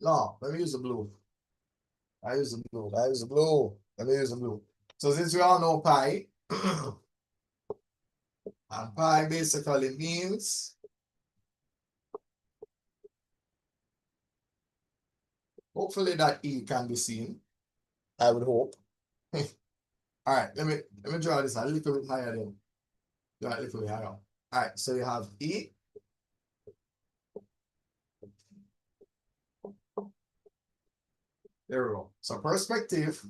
Speaker 1: no, let me use the blue. I use the blue. I use the blue. Let me use the blue. So since we all know pi, and pi basically means, hopefully that E can be seen. I would hope. All right, let me draw this a little bit higher then. Draw it a little bit higher. All right, so you have E. There we go. So perspective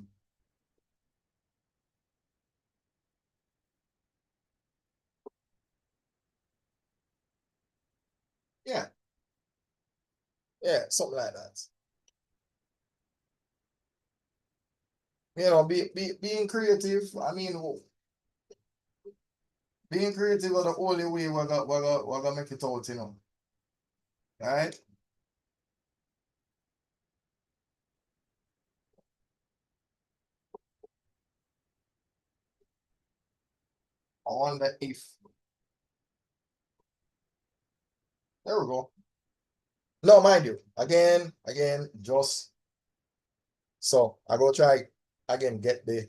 Speaker 1: Yeah, something like that. You know, being creative. I mean, being creative is the only way we're gonna make it out, you know. Right? I wonder if there we go. No, mind you, again, just so I go try again, get the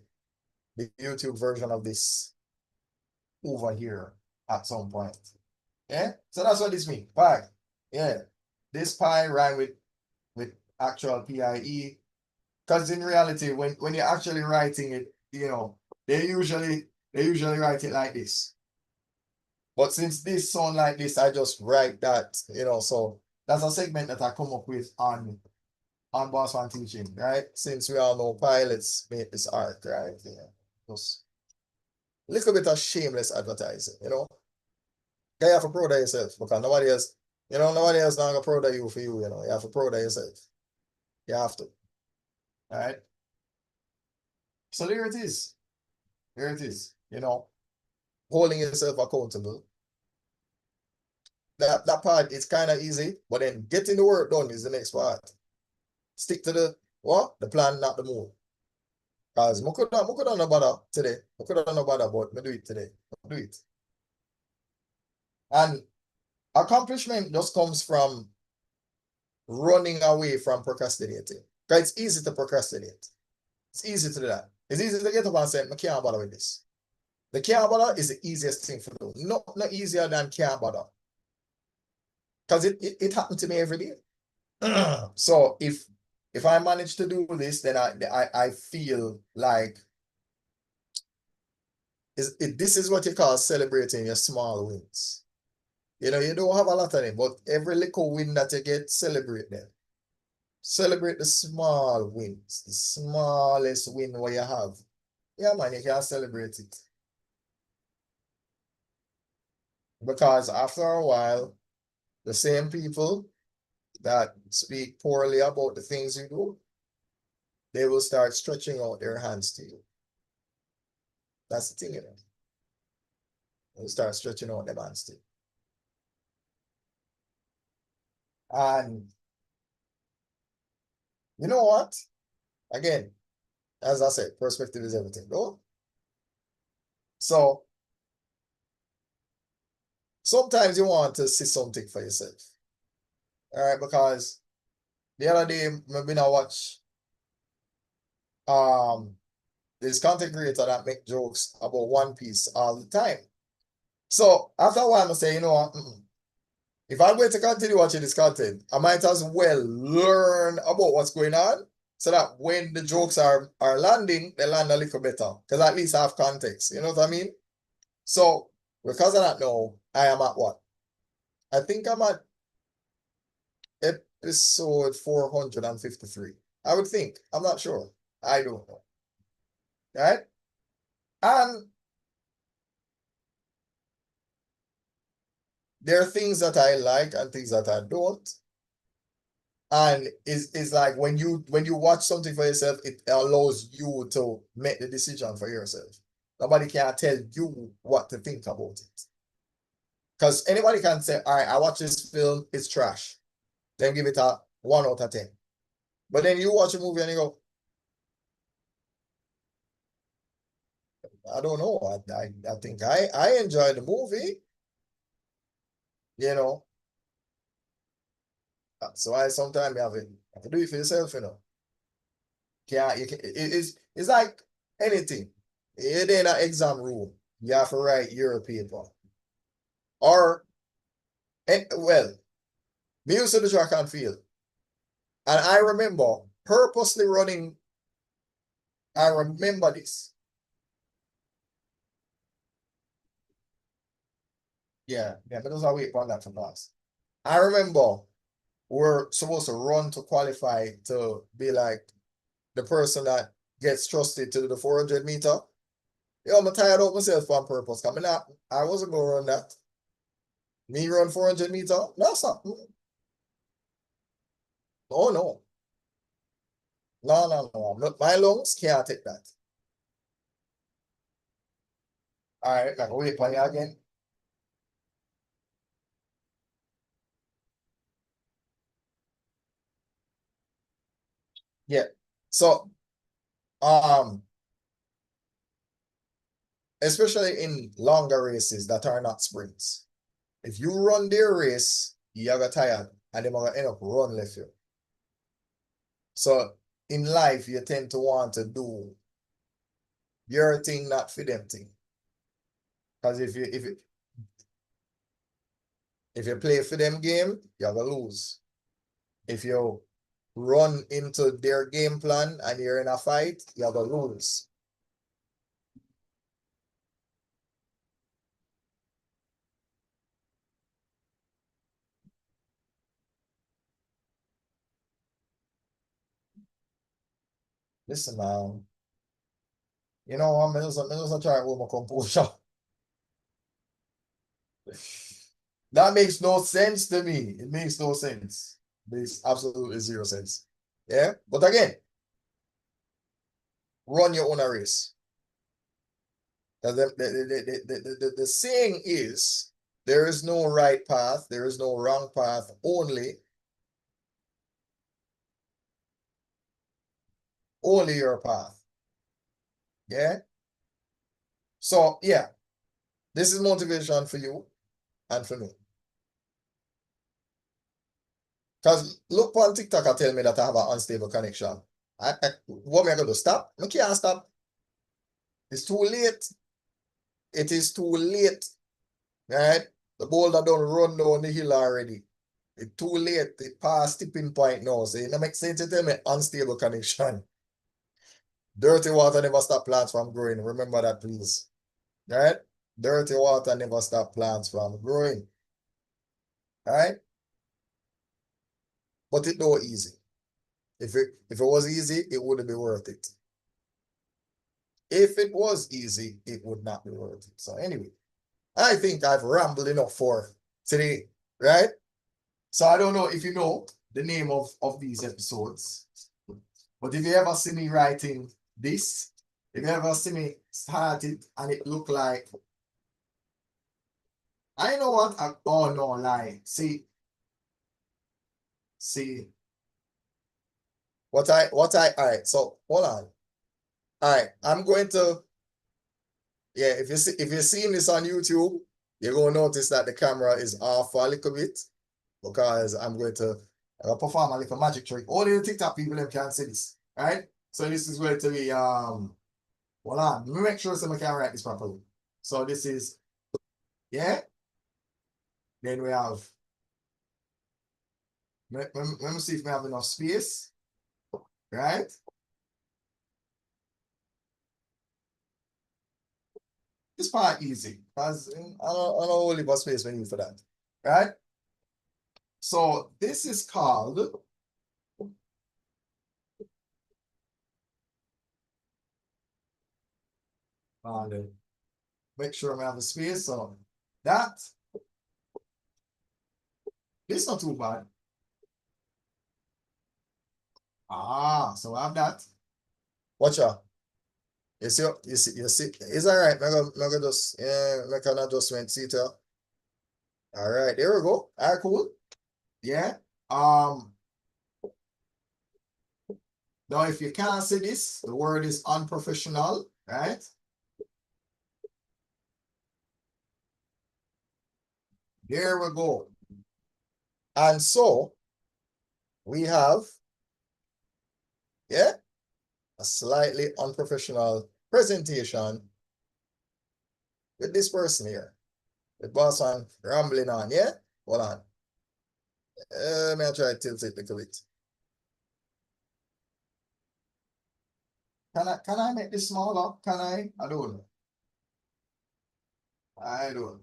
Speaker 1: YouTube version of this over here at some point. Yeah, so that's what this means. Pi. Yeah, this pi rhyme with actual PIE. Because in reality, when you're actually writing it, you know, they usually write it like this. But since this sound like this, I just write that, you know. So that's a segment that I come up with on Bossman teaching, right? Since we all know pilots make this arc, right? Yeah. Just a little bit of shameless advertising, you know. You have to proud of yourself because nobody else not gonna proud of you for you, you know. You have to proud of yourself. You have to. All right. So there it is. There it is. You know, holding yourself accountable. That part is kind of easy, but then getting the work done is the next part. Stick to the plan, not the move. Because I could not know bother today. I could not know bother, but I do it today. I do it. And accomplishment just comes from running away from procrastinating. Because it's easy to procrastinate. It's easy to do that. It's easy to get up and say, I can't bother with this. The can't bother is the easiest thing to do. Not easier than can't bother. Because it happened to me every day. So if I manage to do this, then I feel like this is what you call celebrating your small wins. You know, you don't have a lot of them, but every little win that you get, celebrate them. Celebrate the small wins, the smallest win what you have. Yeah, man, you can celebrate it. Because after a while, the same people that speak poorly about the things you do, they will start stretching out their hands to you. That's the thing, you know. They'll start stretching out their hands to you. And you know what? Again, as I said, perspective is everything, though. So sometimes you want to see something for yourself. All right, because the other day I've been watch this content creator that make jokes about One Piece all the time. So after a while, I say, you know what? If I'm going to continue watching this content, I might as well learn about what's going on so that when the jokes are landing, they land a little better. Because at least I have context. You know what I mean? So because of that now, I am at what? I think I'm at episode 453. I would think. I'm not sure. I don't know. Right? And there are things that I like and things that I don't. And it's like when you watch something for yourself, it allows you to make the decision for yourself. Nobody can tell you what to think about it. Because anybody can say, all right, I watch this film, it's trash. Then give it a 1 out of 10. But then you watch a movie and you go, I don't know. I think I enjoy the movie, you know. So I sometimes have to do it for yourself, you know. It's like anything. You're in an exam room. You have to write your paper. Or well, me used to the track and field. And I remember purposely running. I remember this. Yeah, but those are wait for that for class. I remember we're supposed to run to qualify to be like the person that gets trusted to do the 400 meter. Yo, I'm tired of myself on purpose. Coming up, I wasn't gonna run that. Me run 400 meter? No, stop. Oh no. No. My lungs can't take that. All right, now wait for you again. Yeah. So, um, especially in longer races that are not sprints, if you run their race, you get tired and they're gonna end up run left you. So in life, you tend to want to do your thing, not for them thing. Because if you play for them game, you're gonna lose. If you run into their game plan and you're in a fight, you're gonna lose. Listen, man. You know what? I'm trying to hold my composure. That makes no sense to me. It makes no sense. It makes absolutely zero sense. Yeah. But again, run your own race. The saying is there is no right path, there is no wrong path, only your path. Yeah. So yeah, this is motivation for you and for me. Because look on TikTok and tell me that I have an unstable connection. What am I going to stop? I can't stop. It's too late. It is too late. Right? The boulder don't run down the hill already. It's too late. It past tipping point now. So it makes sense to tell me unstable connection. Dirty water never stop plants from growing. Remember that, please. Right? Dirty water never stop plants from growing. Right? But it don't easy. If it was easy, it wouldn't be worth it. If it was easy, it would not be worth it. So anyway, I think I've rambled enough for today, right? So I don't know if you know the name of these episodes, but if you ever see me writing this, if you ever see me start it and it look like, I know what, oh no, lie. See, all right, so hold on. All right, I'm going to, yeah, if you're seeing this on YouTube, you're going to notice that the camera is off a little bit because I'm going to perform a little magic trick. Only the TikTok people them can see this, right? So this is going to be, hold on, let me make sure so I can write this properly. So this is, yeah, then we have, let me see if we have enough space, right? It's part easy because I don't only got space we need for that, right? So this is called, make sure we have a space. So that, this not too bad. So I have that. Watch out. You see, it's all right. I'm gonna just, yeah, make an adjustment, see it. All right, there we go. All right, cool. Yeah. Um, Now if you can't see this, the word is unprofessional, right? There we go. And so we have, yeah, a slightly unprofessional presentation with this person here. The boss on rambling on, yeah? Hold on. Let me try to tilt it a little bit. Can I make this smaller? Can I? I don't know. I don't.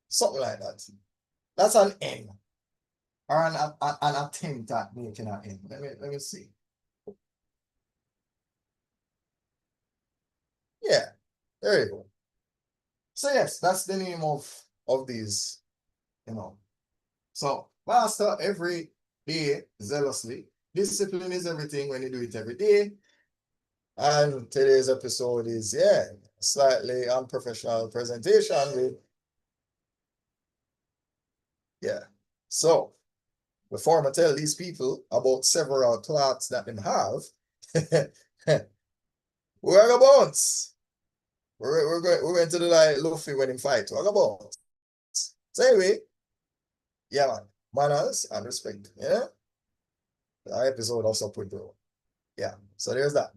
Speaker 1: Something like that. That's an N. Or an attempt at making an N. Let me see. Yeah, there you go. So yes, that's the name of these, you know. So master every A, zealously. Discipline is everything when you do it every day. And today's episode is, slightly unprofessional presentation with, So, before I tell these people about several clocks that them have, we're gonna bounce. We're going to do like Luffy when him fight. We're gonna bounce. So anyway, man, manners and respect. Our episode also put through. So there's that.